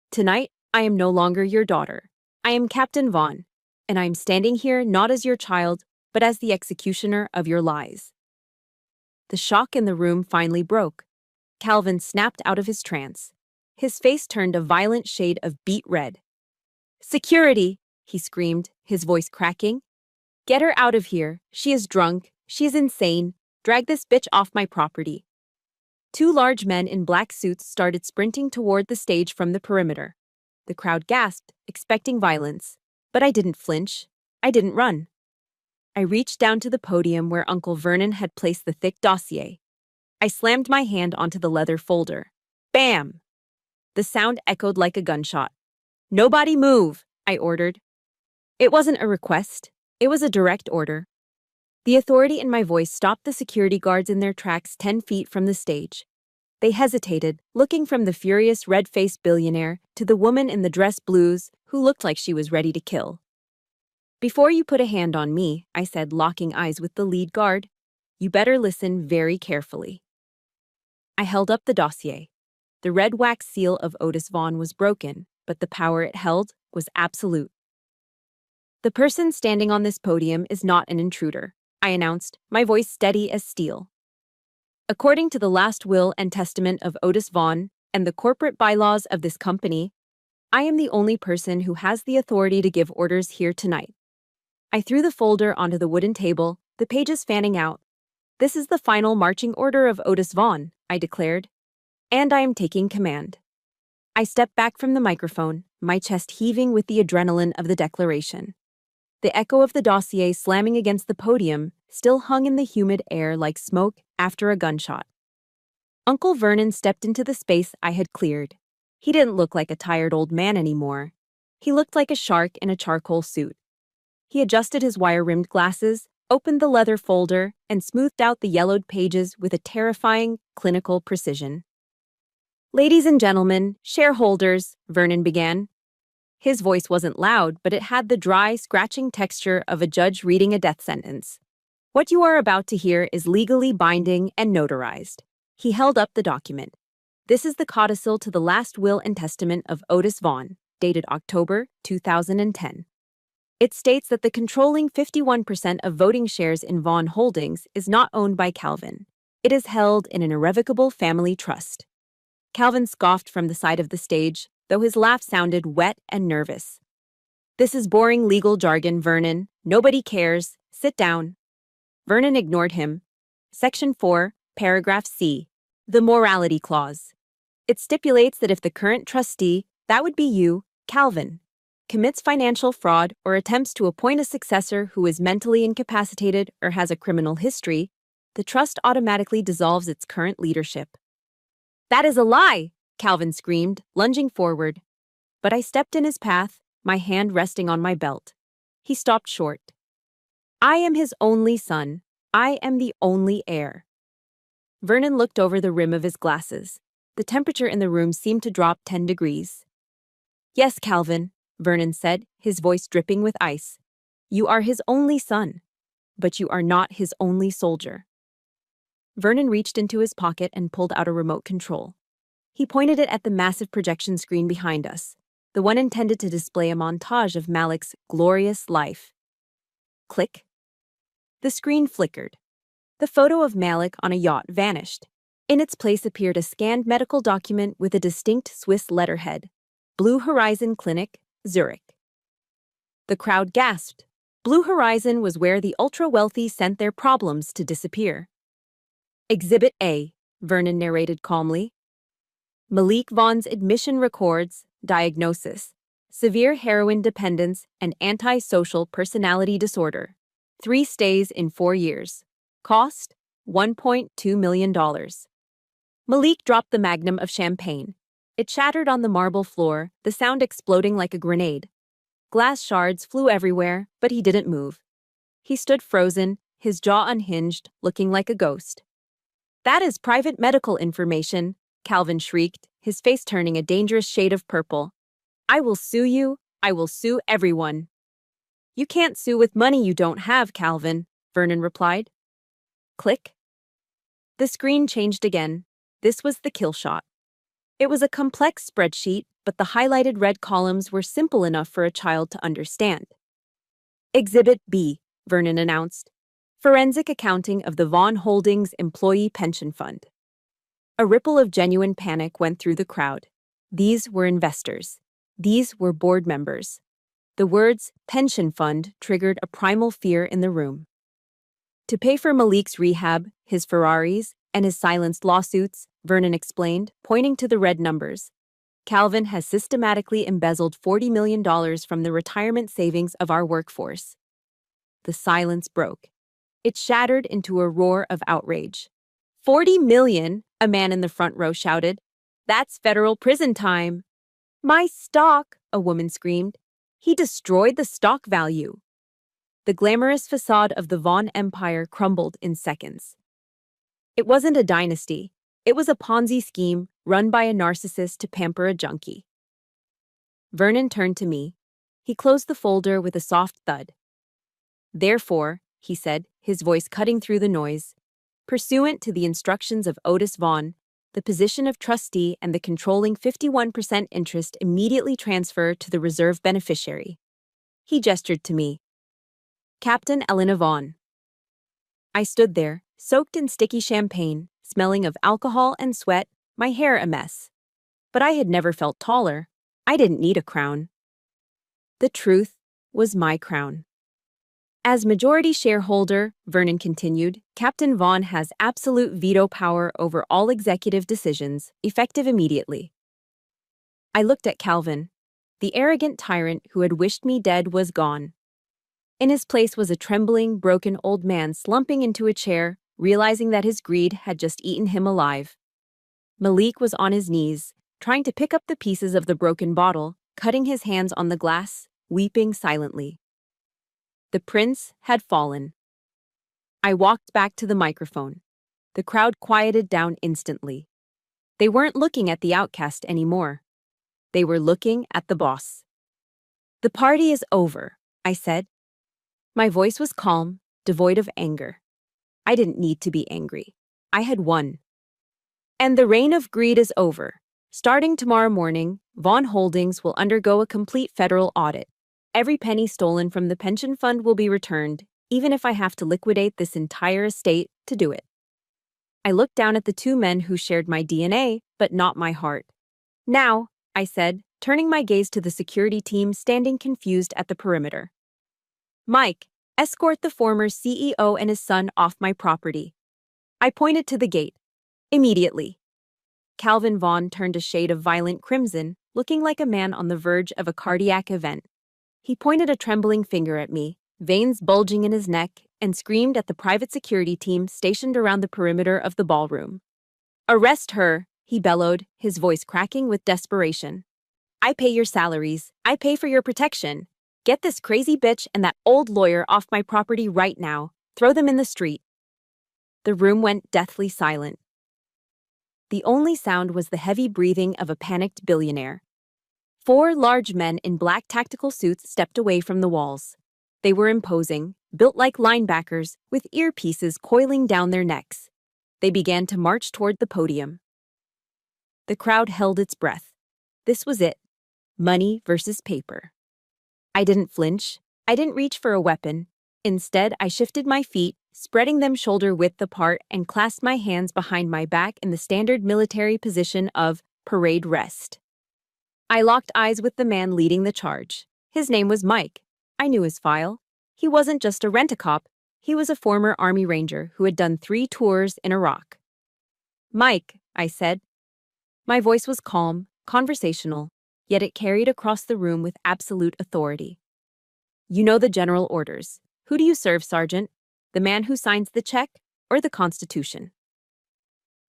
Tonight, I am no longer your daughter. I am Captain Vaughn, and I am standing here not as your child, but as the executioner of your lies. The shock in the room finally broke. Calvin snapped out of his trance. His face turned a violent shade of beet red. Security, he screamed, his voice cracking. Get her out of here. She is drunk. She is insane. Drag this bitch off my property. Two large men in black suits started sprinting toward the stage from the perimeter. The crowd gasped, expecting violence. But I didn't flinch. I didn't run. I reached down to the podium where Uncle Vernon had placed the thick dossier. I slammed my hand onto the leather folder. Bam! The sound echoed like a gunshot. Nobody move, I ordered. It wasn't a request. It was a direct order. The authority in my voice stopped the security guards in their tracks 10 feet from the stage. They hesitated, looking from the furious red-faced billionaire to the woman in the dress blues who looked like she was ready to kill. Before you put a hand on me, I said, locking eyes with the lead guard, you better listen very carefully. I held up the dossier. The red wax seal of Otis Vaughn was broken, but the power it held was absolute. The person standing on this podium is not an intruder, I announced, my voice steady as steel. According to the last will and testament of Otis Vaughn and the corporate bylaws of this company, I am the only person who has the authority to give orders here tonight. I threw the folder onto the wooden table, the pages fanning out. This is the final marching order of Otis Vaughn, I declared. And I am taking command. I stepped back from the microphone, my chest heaving with the adrenaline of the declaration. The echo of the dossier slamming against the podium still hung in the humid air like smoke after a gunshot. Uncle Vernon stepped into the space I had cleared. He didn't look like a tired old man anymore. He looked like a shark in a charcoal suit. He adjusted his wire-rimmed glasses, opened the leather folder, and smoothed out the yellowed pages with a terrifying, clinical precision. "Ladies and gentlemen, shareholders," Vernon began. His voice wasn't loud, but it had the dry, scratching texture of a judge reading a death sentence. "What you are about to hear is legally binding and notarized." He held up the document. "This is the codicil to the last will and testament of Otis Vaughn, dated October 2010. It states that the controlling 51% of voting shares in Vaughn Holdings is not owned by Calvin. It is held in an irrevocable family trust." Calvin scoffed from the side of the stage, though his laugh sounded wet and nervous. "This is boring legal jargon, Vernon. Nobody cares. Sit down." Vernon ignored him. Section 4, Paragraph C. The Morality Clause. It stipulates that if the current trustee, that would be you, Calvin, commits financial fraud or attempts to appoint a successor who is mentally incapacitated or has a criminal history, the trust automatically dissolves its current leadership. "That is a lie!" Calvin screamed, lunging forward. But I stepped in his path, my hand resting on my belt. He stopped short. "I am his only son. I am the only heir." Vernon looked over the rim of his glasses. The temperature in the room seemed to drop 10 degrees. "Yes, Calvin," Vernon said, his voice dripping with ice. "You are his only son, but you are not his only soldier." Vernon reached into his pocket and pulled out a remote control. He pointed it at the massive projection screen behind us, the one intended to display a montage of Malik's glorious life. Click. The screen flickered. The photo of Malik on a yacht vanished. In its place appeared a scanned medical document with a distinct Swiss letterhead: Blue Horizon Clinic, Zurich. The crowd gasped. Blue Horizon was where the ultra-wealthy sent their problems to disappear. Exhibit A, Vernon narrated calmly. Malik Vaughn's admission records, diagnosis, severe heroin dependence and antisocial personality disorder. 3 stays in 4 years. Cost, $1.2 million. Malik dropped the magnum of champagne. It shattered on the marble floor, the sound exploding like a grenade. Glass shards flew everywhere, but he didn't move. He stood frozen, his jaw unhinged, looking like a ghost. "That is private medical information," Calvin shrieked, his face turning a dangerous shade of purple. "I will sue you. I will sue everyone." "You can't sue with money you don't have, Calvin," Vernon replied. Click. The screen changed again. This was the kill shot. It was a complex spreadsheet, but the highlighted red columns were simple enough for a child to understand. Exhibit B, Vernon announced. Forensic accounting of the Vaughn Holdings Employee Pension Fund. A ripple of genuine panic went through the crowd. These were investors. These were board members. The words pension fund triggered a primal fear in the room. To pay for Malik's rehab, his Ferraris, and his silenced lawsuits, Vernon explained, pointing to the red numbers. Calvin has systematically embezzled $40 million from the retirement savings of our workforce. The silence broke. It shattered into a roar of outrage. $40 million, a man in the front row shouted. "That's federal prison time." "My stock," a woman screamed. "He destroyed the stock value." The glamorous facade of the Vaughn empire crumbled in seconds. It wasn't a dynasty. It was a Ponzi scheme run by a narcissist to pamper a junkie. Vernon turned to me. He closed the folder with a soft thud. "Therefore," he said, his voice cutting through the noise, "pursuant to the instructions of Otis Vaughn, the position of trustee and the controlling 51% interest immediately transfer to the reserve beneficiary." He gestured to me. "Captain Elena Vaughn." I stood there, soaked in sticky champagne, smelling of alcohol and sweat, my hair a mess. But I had never felt taller. I didn't need a crown. The truth was my crown. As majority shareholder, Vernon continued, Captain Vaughn has absolute veto power over all executive decisions, effective immediately. I looked at Calvin. The arrogant tyrant who had wished me dead was gone. In his place was a trembling, broken old man slumping into a chair, realizing that his greed had just eaten him alive. Malik was on his knees, trying to pick up the pieces of the broken bottle, cutting his hands on the glass, weeping silently. The prince had fallen. I walked back to the microphone. The crowd quieted down instantly. They weren't looking at the outcast anymore. They were looking at the boss. The party is over, I said. My voice was calm, devoid of anger. I didn't need to be angry. I had won. And the reign of greed is over. Starting tomorrow morning, Vaughn Holdings will undergo a complete federal audit. Every penny stolen from the pension fund will be returned, even if I have to liquidate this entire estate to do it. I looked down at the two men who shared my DNA, but not my heart. Now, I said, turning my gaze to the security team standing confused at the perimeter. Mike, escort the former CEO and his son off my property. I pointed to the gate. Immediately. Calvin Vaughn turned a shade of violent crimson, looking like a man on the verge of a cardiac event. He pointed a trembling finger at me, veins bulging in his neck, and screamed at the private security team stationed around the perimeter of the ballroom. Arrest her, he bellowed, his voice cracking with desperation. I pay your salaries. I pay for your protection. Get this crazy bitch and that old lawyer off my property right now. Throw them in the street. The room went deathly silent. The only sound was the heavy breathing of a panicked billionaire. 4 large men in black tactical suits stepped away from the walls. They were imposing, built like linebackers, with earpieces coiling down their necks. They began to march toward the podium. The crowd held its breath. This was it. Money versus paper. I didn't flinch. I didn't reach for a weapon. Instead, I shifted my feet, spreading them shoulder-width apart, and clasped my hands behind my back in the standard military position of parade rest. I locked eyes with the man leading the charge. His name was Mike. I knew his file. He wasn't just a rent-a-cop. He was a former Army Ranger who had done 3 tours in Iraq. Mike, I said. My voice was calm, conversational, yet it carried across the room with absolute authority. You know the general orders. Who do you serve, Sergeant? The man who signs the check or the Constitution?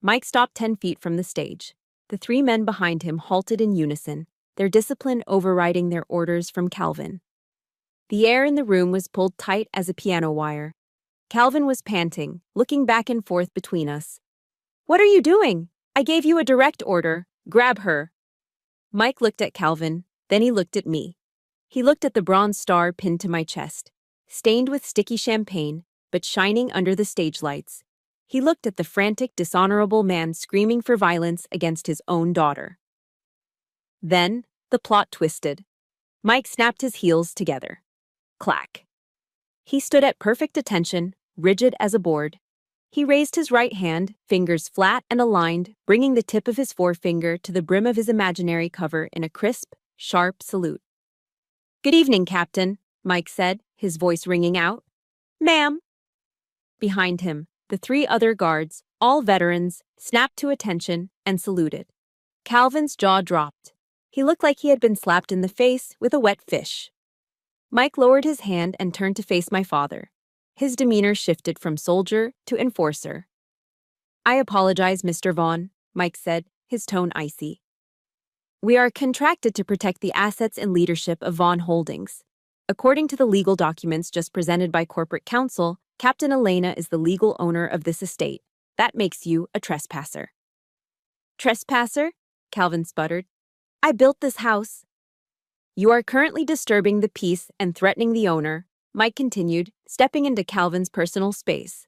Mike stopped 10 feet from the stage. The 3 men behind him halted in unison, their discipline overriding their orders from Calvin. The air in the room was pulled tight as a piano wire. Calvin was panting, looking back and forth between us. What are you doing? I gave you a direct order. Grab her. Mike looked at Calvin, then he looked at me. He looked at the bronze star pinned to my chest, stained with sticky champagne, but shining under the stage lights. He looked at the frantic, dishonorable man screaming for violence against his own daughter. Then, the plot twisted. Mike snapped his heels together. Clack. He stood at perfect attention, rigid as a board. He raised his right hand, fingers flat and aligned, bringing the tip of his forefinger to the brim of his imaginary cover in a crisp, sharp salute. Good evening, Captain, Mike said, his voice ringing out. Ma'am. Behind him, the 3 other guards, all veterans, snapped to attention and saluted. Calvin's jaw dropped. He looked like he had been slapped in the face with a wet fish. Mike lowered his hand and turned to face my father. His demeanor shifted from soldier to enforcer. I apologize, Mr. Vaughn, Mike said, his tone icy. We are contracted to protect the assets and leadership of Vaughn Holdings. According to the legal documents just presented by corporate counsel, Captain Elena is the legal owner of this estate. That makes you a trespasser. Trespasser? Calvin sputtered. I built this house. You are currently disturbing the peace and threatening the owner, Mike continued, stepping into Calvin's personal space.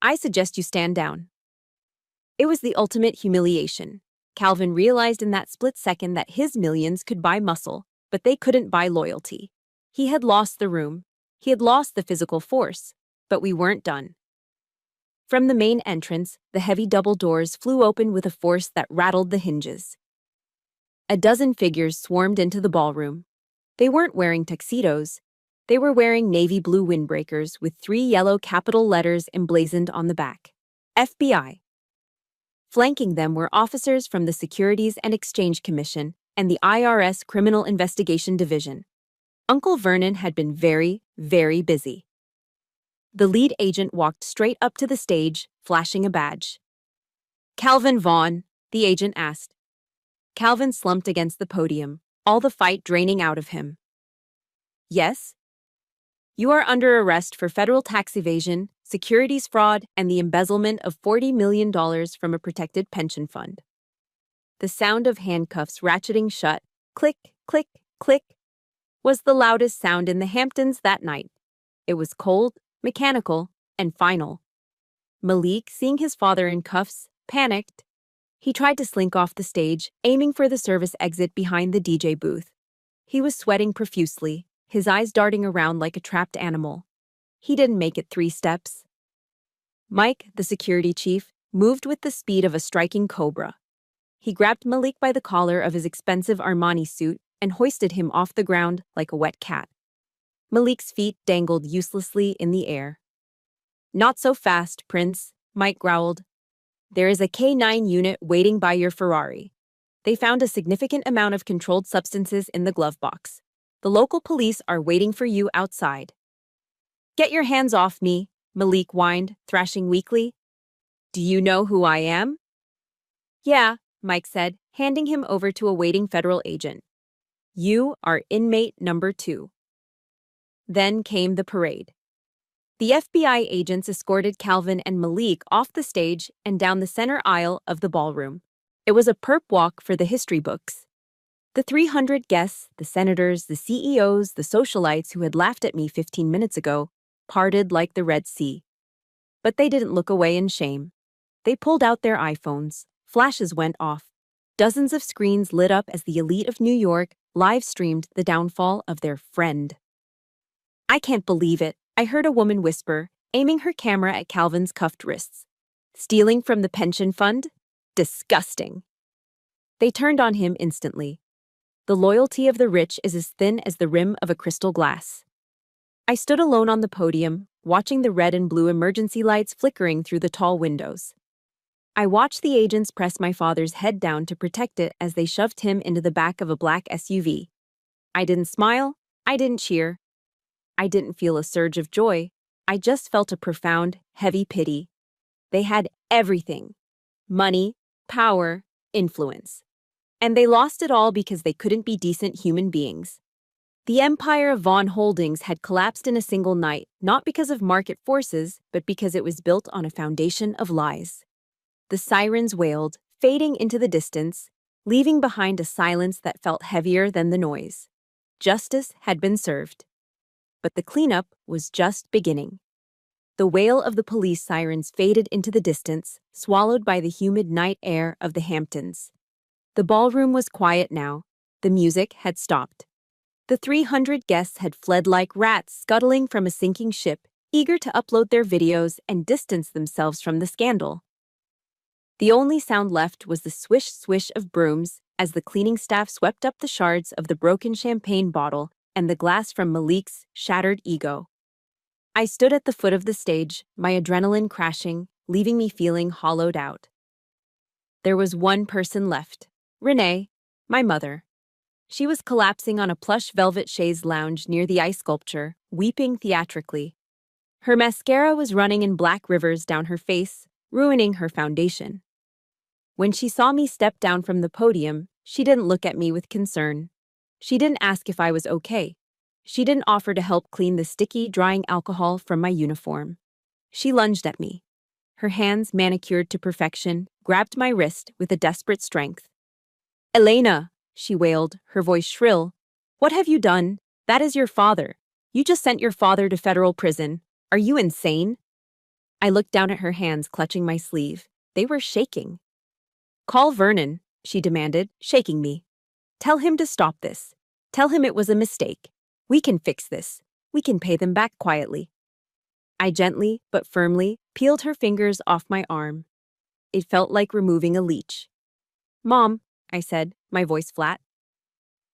I suggest you stand down. It was the ultimate humiliation. Calvin realized in that split second that his millions could buy muscle, but they couldn't buy loyalty. He had lost the room. He had lost the physical force, but we weren't done. From the main entrance, the heavy double doors flew open with a force that rattled the hinges. A dozen figures swarmed into the ballroom. They weren't wearing tuxedos. They were wearing navy blue windbreakers with 3 yellow capital letters emblazoned on the back. FBI. Flanking them were officers from the Securities and Exchange Commission and the IRS Criminal Investigation Division. Uncle Vernon had been very, very busy. The lead agent walked straight up to the stage, flashing a badge. "Calvin Vaughn," the agent asked. Calvin slumped against the podium, all the fight draining out of him. "Yes?" "You are under arrest for federal tax evasion, securities fraud, and the embezzlement of $40 million from a protected pension fund." The sound of handcuffs ratcheting shut, click, click, click, was the loudest sound in the Hamptons that night. It was cold, mechanical, and final. Malik, seeing his father in cuffs, panicked. He tried to slink off the stage, aiming for the service exit behind the DJ booth. He was sweating profusely, his eyes darting around like a trapped animal. He didn't make it 3 steps. Mike, the security chief, moved with the speed of a striking cobra. He grabbed Malik by the collar of his expensive Armani suit and hoisted him off the ground like a wet cat. Malik's feet dangled uselessly in the air. "Not so fast, Prince," Mike growled. "There is a K9 unit waiting by your Ferrari. They found a significant amount of controlled substances in the glove box. The local police are waiting for you outside." "Get your hands off me," Malik whined, thrashing weakly. "Do you know who I am?" "Yeah," Mike said, handing him over to a waiting federal agent. "You are inmate number 2. Then came the parade. The FBI agents escorted Calvin and Malik off the stage and down the center aisle of the ballroom. It was a perp walk for the history books. The 300 guests, the senators, the CEOs, the socialites who had laughed at me 15 minutes ago, parted like the Red Sea. But they didn't look away in shame. They pulled out their iPhones. Flashes went off. Dozens of screens lit up as the elite of New York live-streamed the downfall of their friend. "I can't believe it," I heard a woman whisper, aiming her camera at Calvin's cuffed wrists. "Stealing from the pension fund? Disgusting." They turned on him instantly. The loyalty of the rich is as thin as the rim of a crystal glass. I stood alone on the podium, watching the red and blue emergency lights flickering through the tall windows. I watched the agents press my father's head down to protect it as they shoved him into the back of a black SUV. I didn't smile. I didn't cheer. I didn't feel a surge of joy. I just felt a profound, heavy pity. They had everything: money, power, influence. And they lost it all because they couldn't be decent human beings. The empire of Vaughn Holdings had collapsed in a single night, not because of market forces, but because it was built on a foundation of lies. The sirens wailed, fading into the distance, leaving behind a silence that felt heavier than the noise. Justice had been served. But the cleanup was just beginning. The wail of the police sirens faded into the distance, swallowed by the humid night air of the Hamptons. The ballroom was quiet now. The music had stopped. The 300 guests had fled like rats scuttling from a sinking ship, eager to upload their videos and distance themselves from the scandal. The only sound left was the swish-swish of brooms as the cleaning staff swept up the shards of the broken champagne bottle and the glass from Malik's shattered ego. I stood at the foot of the stage, my adrenaline crashing, leaving me feeling hollowed out. There was one person left. Renee, my mother. She was collapsing on a plush velvet chaise lounge near the ice sculpture, weeping theatrically. Her mascara was running in black rivers down her face, ruining her foundation. When she saw me step down from the podium, she didn't look at me with concern. She didn't ask if I was okay. She didn't offer to help clean the sticky, drying alcohol from my uniform. She lunged at me. Her hands, manicured to perfection, grabbed my wrist with a desperate strength. "Elena," she wailed, her voice shrill. "What have you done? That is your father. You just sent your father to federal prison. Are you insane?" I looked down at her hands clutching my sleeve. They were shaking. "Call Vernon," she demanded, shaking me. "Tell him to stop this. Tell him it was a mistake. We can fix this. We can pay them back quietly." I gently, but firmly, peeled her fingers off my arm. It felt like removing a leech. "Mom," I said, my voice flat.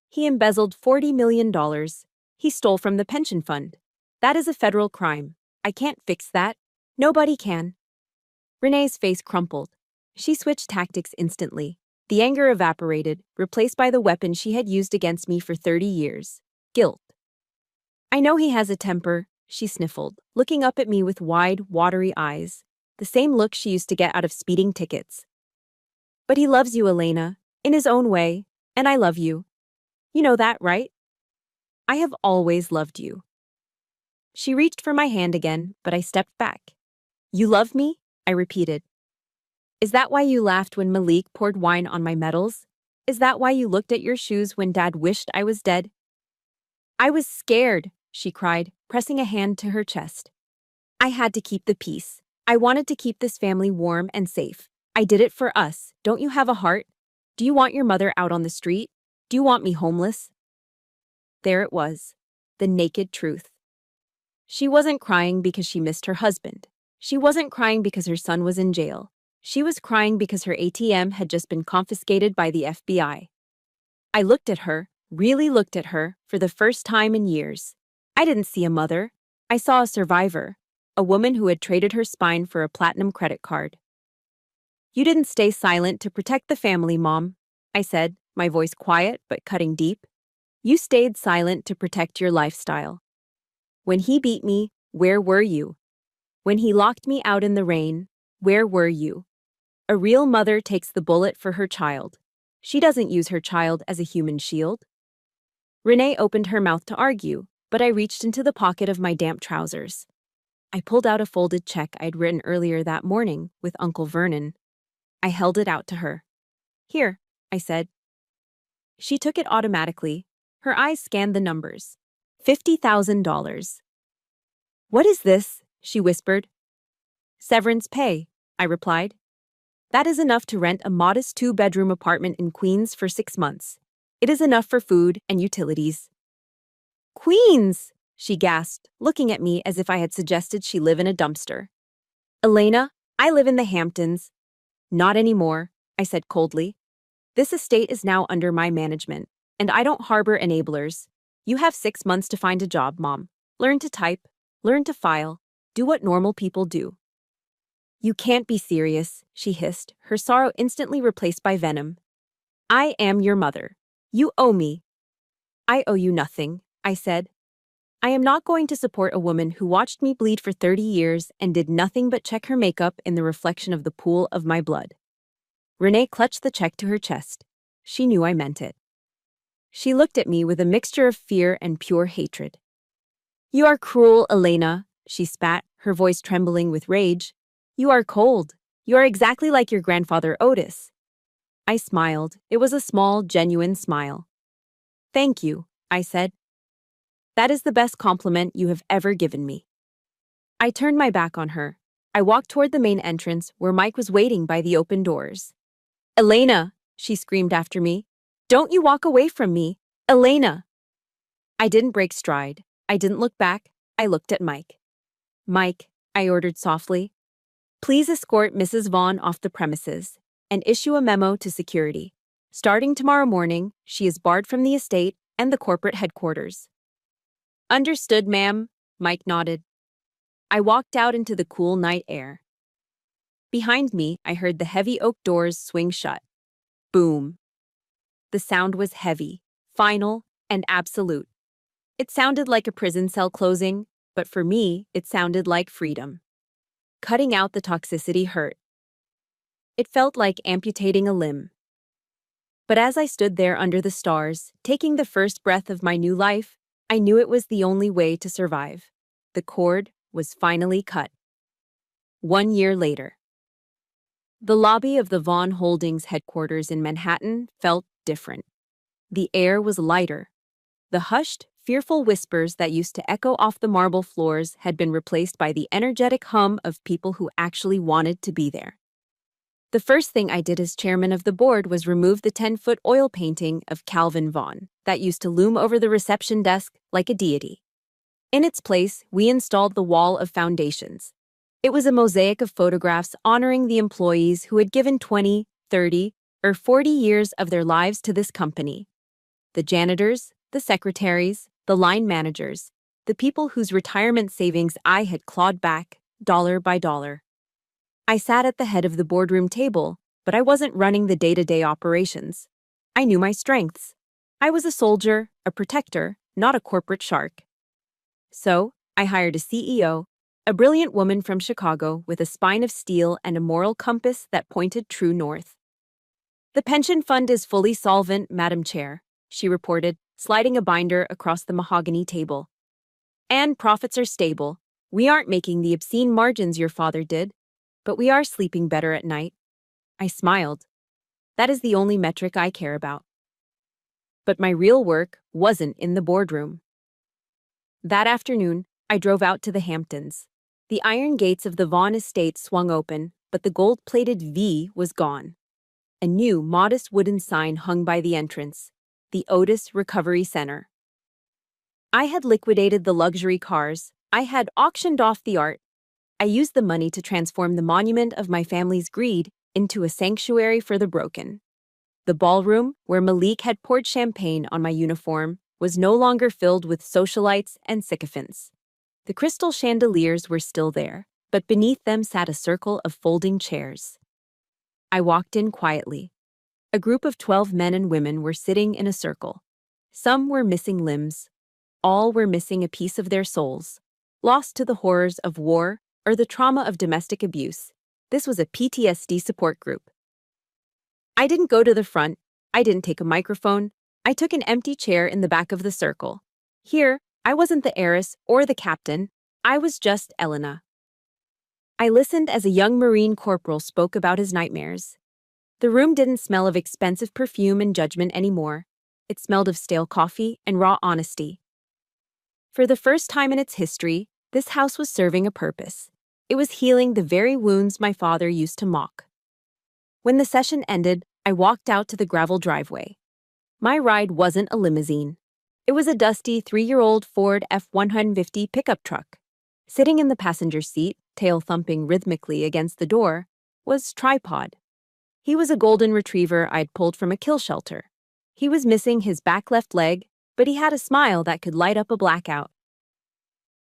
"He embezzled $40 million. He stole from the pension fund. That is a federal crime. I can't fix that. Nobody can. Renee's face crumpled. She switched tactics instantly. The anger evaporated, replaced by the weapon she had used against me for 30 years. Guilt. I know he has a temper, she sniffled, looking up at me with wide, watery eyes, the same look she used to get out of speeding tickets. But he loves you, Elena, in his own way, and I love you. You know that, right? I have always loved you. She reached for my hand again, but I stepped back. You love me? I repeated. Is that why you laughed when Malik poured wine on my medals? Is that why you looked at your shoes when Dad wished I was dead? I was scared, she cried, pressing a hand to her chest. I had to keep the peace. I wanted to keep this family warm and safe. I did it for us. Don't you have a heart? Do you want your mother out on the street? Do you want me homeless? There it was, the naked truth. She wasn't crying because she missed her husband. She wasn't crying because her son was in jail. She was crying because her ATM had just been confiscated by the FBI. I looked at her, really looked at her, for the first time in years. I didn't see a mother. I saw a survivor, a woman who had traded her spine for a platinum credit card. You didn't stay silent to protect the family, Mom, I said, my voice quiet but cutting deep. You stayed silent to protect your lifestyle. When he beat me, where were you? When he locked me out in the rain, where were you? A real mother takes the bullet for her child. She doesn't use her child as a human shield. Renee opened her mouth to argue, but I reached into the pocket of my damp trousers. I pulled out a folded check I'd written earlier that morning with Uncle Vernon. I held it out to her. Here, I said. She took it automatically. Her eyes scanned the numbers. $50,000. What is this? She whispered. Severance pay, I replied. That is enough to rent a modest 2-bedroom apartment in Queens for 6 months. It is enough for food and utilities. Queens, she gasped, looking at me as if I had suggested she live in a dumpster. Elena, I live in the Hamptons. Not anymore, I said coldly. This estate is now under my management, and I don't harbor enablers. You have 6 months to find a job, Mom. Learn to type, learn to file, do what normal people do. You can't be serious, she hissed, her sorrow instantly replaced by venom. I am your mother. You owe me. I owe you nothing, I said. I am not going to support a woman who watched me bleed for 30 years and did nothing but check her makeup in the reflection of the pool of my blood. Renee clutched the check to her chest. She knew I meant it. She looked at me with a mixture of fear and pure hatred. You are cruel, Elena, she spat, her voice trembling with rage. You are cold. You are exactly like your grandfather Otis. I smiled. It was a small, genuine smile. Thank you, I said. That is the best compliment you have ever given me. I turned my back on her. I walked toward the main entrance where Mike was waiting by the open doors. Elena, she screamed after me. Don't you walk away from me, Elena. I didn't break stride. I didn't look back. I looked at Mike. Mike, I ordered softly. Please escort Mrs. Vaughn off the premises and issue a memo to security. Starting tomorrow morning, she is barred from the estate and the corporate headquarters. Understood, ma'am, Mike nodded. I walked out into the cool night air. Behind me, I heard the heavy oak doors swing shut. Boom. The sound was heavy, final, and absolute. It sounded like a prison cell closing, but for me, it sounded like freedom. Cutting out the toxicity hurt. It felt like amputating a limb. But as I stood there under the stars, taking the first breath of my new life, I knew it was the only way to survive. The cord was finally cut. 1 year later. The lobby of the Vaughn Holdings headquarters in Manhattan felt different. The air was lighter. The hushed, fearful whispers that used to echo off the marble floors had been replaced by the energetic hum of people who actually wanted to be there. The first thing I did as chairman of the board was remove the 10-foot oil painting of Calvin Vaughn that used to loom over the reception desk like a deity. In its place, we installed the wall of foundations. It was a mosaic of photographs honoring the employees who had given 20, 30, or 40 years of their lives to this company. The janitors, the secretaries, the line managers, the people whose retirement savings I had clawed back, dollar by dollar. I sat at the head of the boardroom table, but I wasn't running the day-to-day operations. I knew my strengths. I was a soldier, a protector, not a corporate shark. So, I hired a CEO, a brilliant woman from Chicago with a spine of steel and a moral compass that pointed true north. "The pension fund is fully solvent, Madam Chair," she reported, sliding a binder across the mahogany table. "And profits are stable. We aren't making the obscene margins your father did, but we are sleeping better at night." I smiled. That is the only metric I care about. But my real work wasn't in the boardroom. That afternoon, I drove out to the Hamptons. The iron gates of the Vaughan estate swung open, but the gold-plated V was gone. A new, modest wooden sign hung by the entrance, the Otis Recovery Center. I had liquidated the luxury cars. I had auctioned off the art. I used the money to transform the monument of my family's greed into a sanctuary for the broken. The ballroom, where Malik had poured champagne on my uniform, was no longer filled with socialites and sycophants. The crystal chandeliers were still there, but beneath them sat a circle of folding chairs. I walked in quietly. A group of 12 men and women were sitting in a circle. Some were missing limbs. All were missing a piece of their souls, lost to the horrors of war or the trauma of domestic abuse. This was a PTSD support group. I didn't go to the front. I didn't take a microphone. I took an empty chair in the back of the circle. Here, I wasn't the heiress or the captain. I was just Elena. I listened as a young Marine corporal spoke about his nightmares. The room didn't smell of expensive perfume and judgment anymore. It smelled of stale coffee and raw honesty. For the first time in its history, this house was serving a purpose. It was healing the very wounds my father used to mock. When the session ended, I walked out to the gravel driveway. My ride wasn't a limousine. It was a dusty 3-year-old Ford F-150 pickup truck. Sitting in the passenger seat, tail thumping rhythmically against the door, was Tripod. He was a golden retriever I'd pulled from a kill shelter. He was missing his back left leg, but he had a smile that could light up a blackout.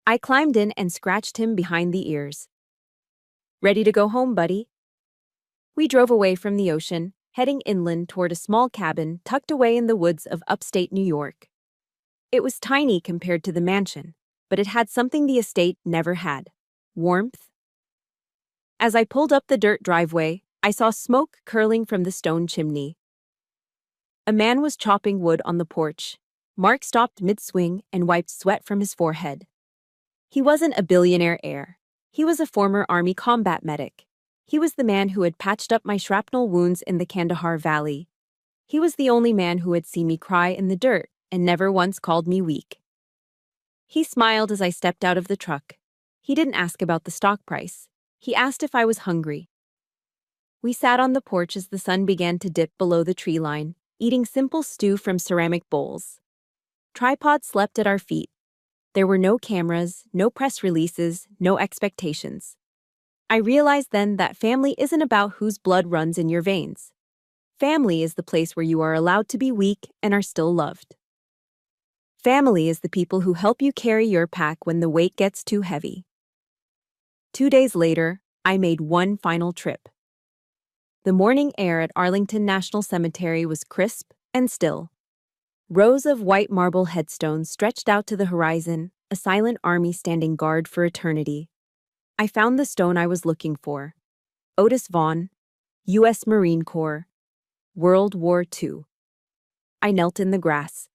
I climbed in and scratched him behind the ears. "Ready to go home, buddy?" We drove away from the ocean, heading inland toward a small cabin tucked away in the woods of upstate New York. It was tiny compared to the mansion, but it had something the estate never had: warmth. As I pulled up the dirt driveway, I saw smoke curling from the stone chimney. A man was chopping wood on the porch. Mark stopped mid-swing and wiped sweat from his forehead. He wasn't a billionaire heir. He was a former Army combat medic. He was the man who had patched up my shrapnel wounds in the Kandahar Valley. He was the only man who had seen me cry in the dirt and never once called me weak. He smiled as I stepped out of the truck. He didn't ask about the stock price. He asked if I was hungry. We sat on the porch as the sun began to dip below the tree line, eating simple stew from ceramic bowls. Tripod slept at our feet. There were no cameras, no press releases, no expectations. I realized then that family isn't about whose blood runs in your veins. Family is the place where you are allowed to be weak and are still loved. Family is the people who help you carry your pack when the weight gets too heavy. 2 days later, I made one final trip. The morning air at Arlington National Cemetery was crisp and still. Rows of white marble headstones stretched out to the horizon, a silent army standing guard for eternity. I found the stone I was looking for. Otis Vaughn, U.S. Marine Corps, World War II. I knelt in the grass.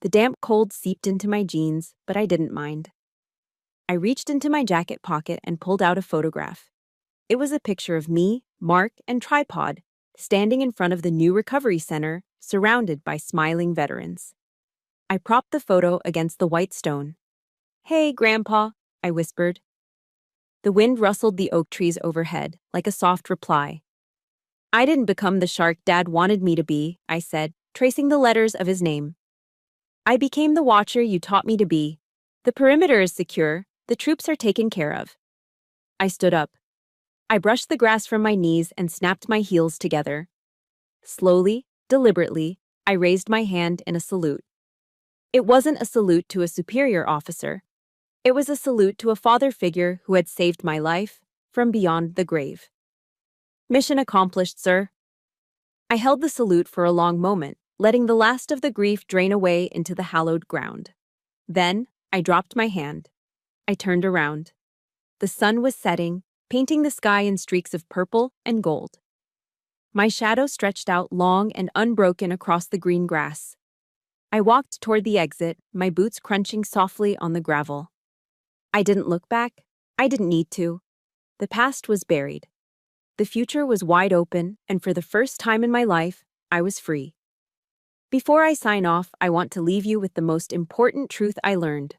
The damp cold seeped into my jeans, but I didn't mind. I reached into my jacket pocket and pulled out a photograph. It was a picture of me, Mark, and Tripod, standing in front of the new recovery center, surrounded by smiling veterans. I propped the photo against the white stone. "Hey, Grandpa," I whispered. The wind rustled the oak trees overhead, like a soft reply. "I didn't become the shark Dad wanted me to be," I said, tracing the letters of his name. "I became the watcher you taught me to be. The perimeter is secure. The troops are taken care of." I stood up. I brushed the grass from my knees and snapped my heels together. Slowly, deliberately, I raised my hand in a salute. It wasn't a salute to a superior officer. It was a salute to a father figure who had saved my life from beyond the grave. Mission accomplished, sir. I held the salute for a long moment, letting the last of the grief drain away into the hallowed ground. Then, I dropped my hand. I turned around. The sun was setting, painting the sky in streaks of purple and gold. My shadow stretched out long and unbroken across the green grass. I walked toward the exit, my boots crunching softly on the gravel. I didn't look back. I didn't need to. The past was buried. The future was wide open, and for the first time in my life, I was free. Before I sign off, I want to leave you with the most important truth I learned.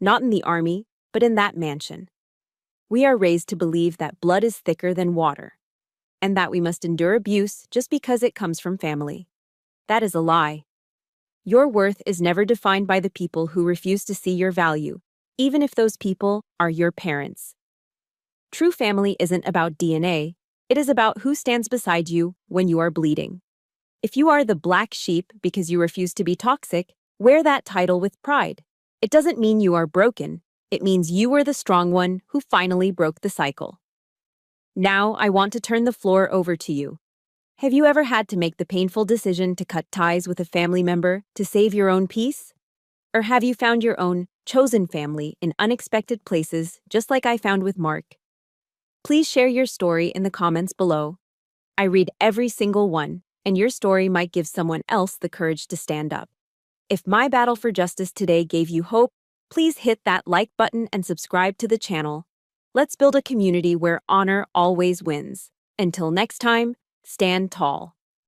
Not in the army, but in that mansion. We are raised to believe that blood is thicker than water, and that we must endure abuse just because it comes from family. That is a lie. Your worth is never defined by the people who refuse to see your value, even if those people are your parents. True family isn't about DNA, it is about who stands beside you when you are bleeding. If you are the black sheep because you refuse to be toxic, wear that title with pride. It doesn't mean you are broken, it means you were the strong one who finally broke the cycle. Now I want to turn the floor over to you. Have you ever had to make the painful decision to cut ties with a family member to save your own peace? Or have you found your own chosen family in unexpected places, just like I found with Mark? Please share your story in the comments below. I read every single one, and your story might give someone else the courage to stand up. If my battle for justice today gave you hope, please hit that like button and subscribe to the channel. Let's build a community where honor always wins. Until next time, stand tall.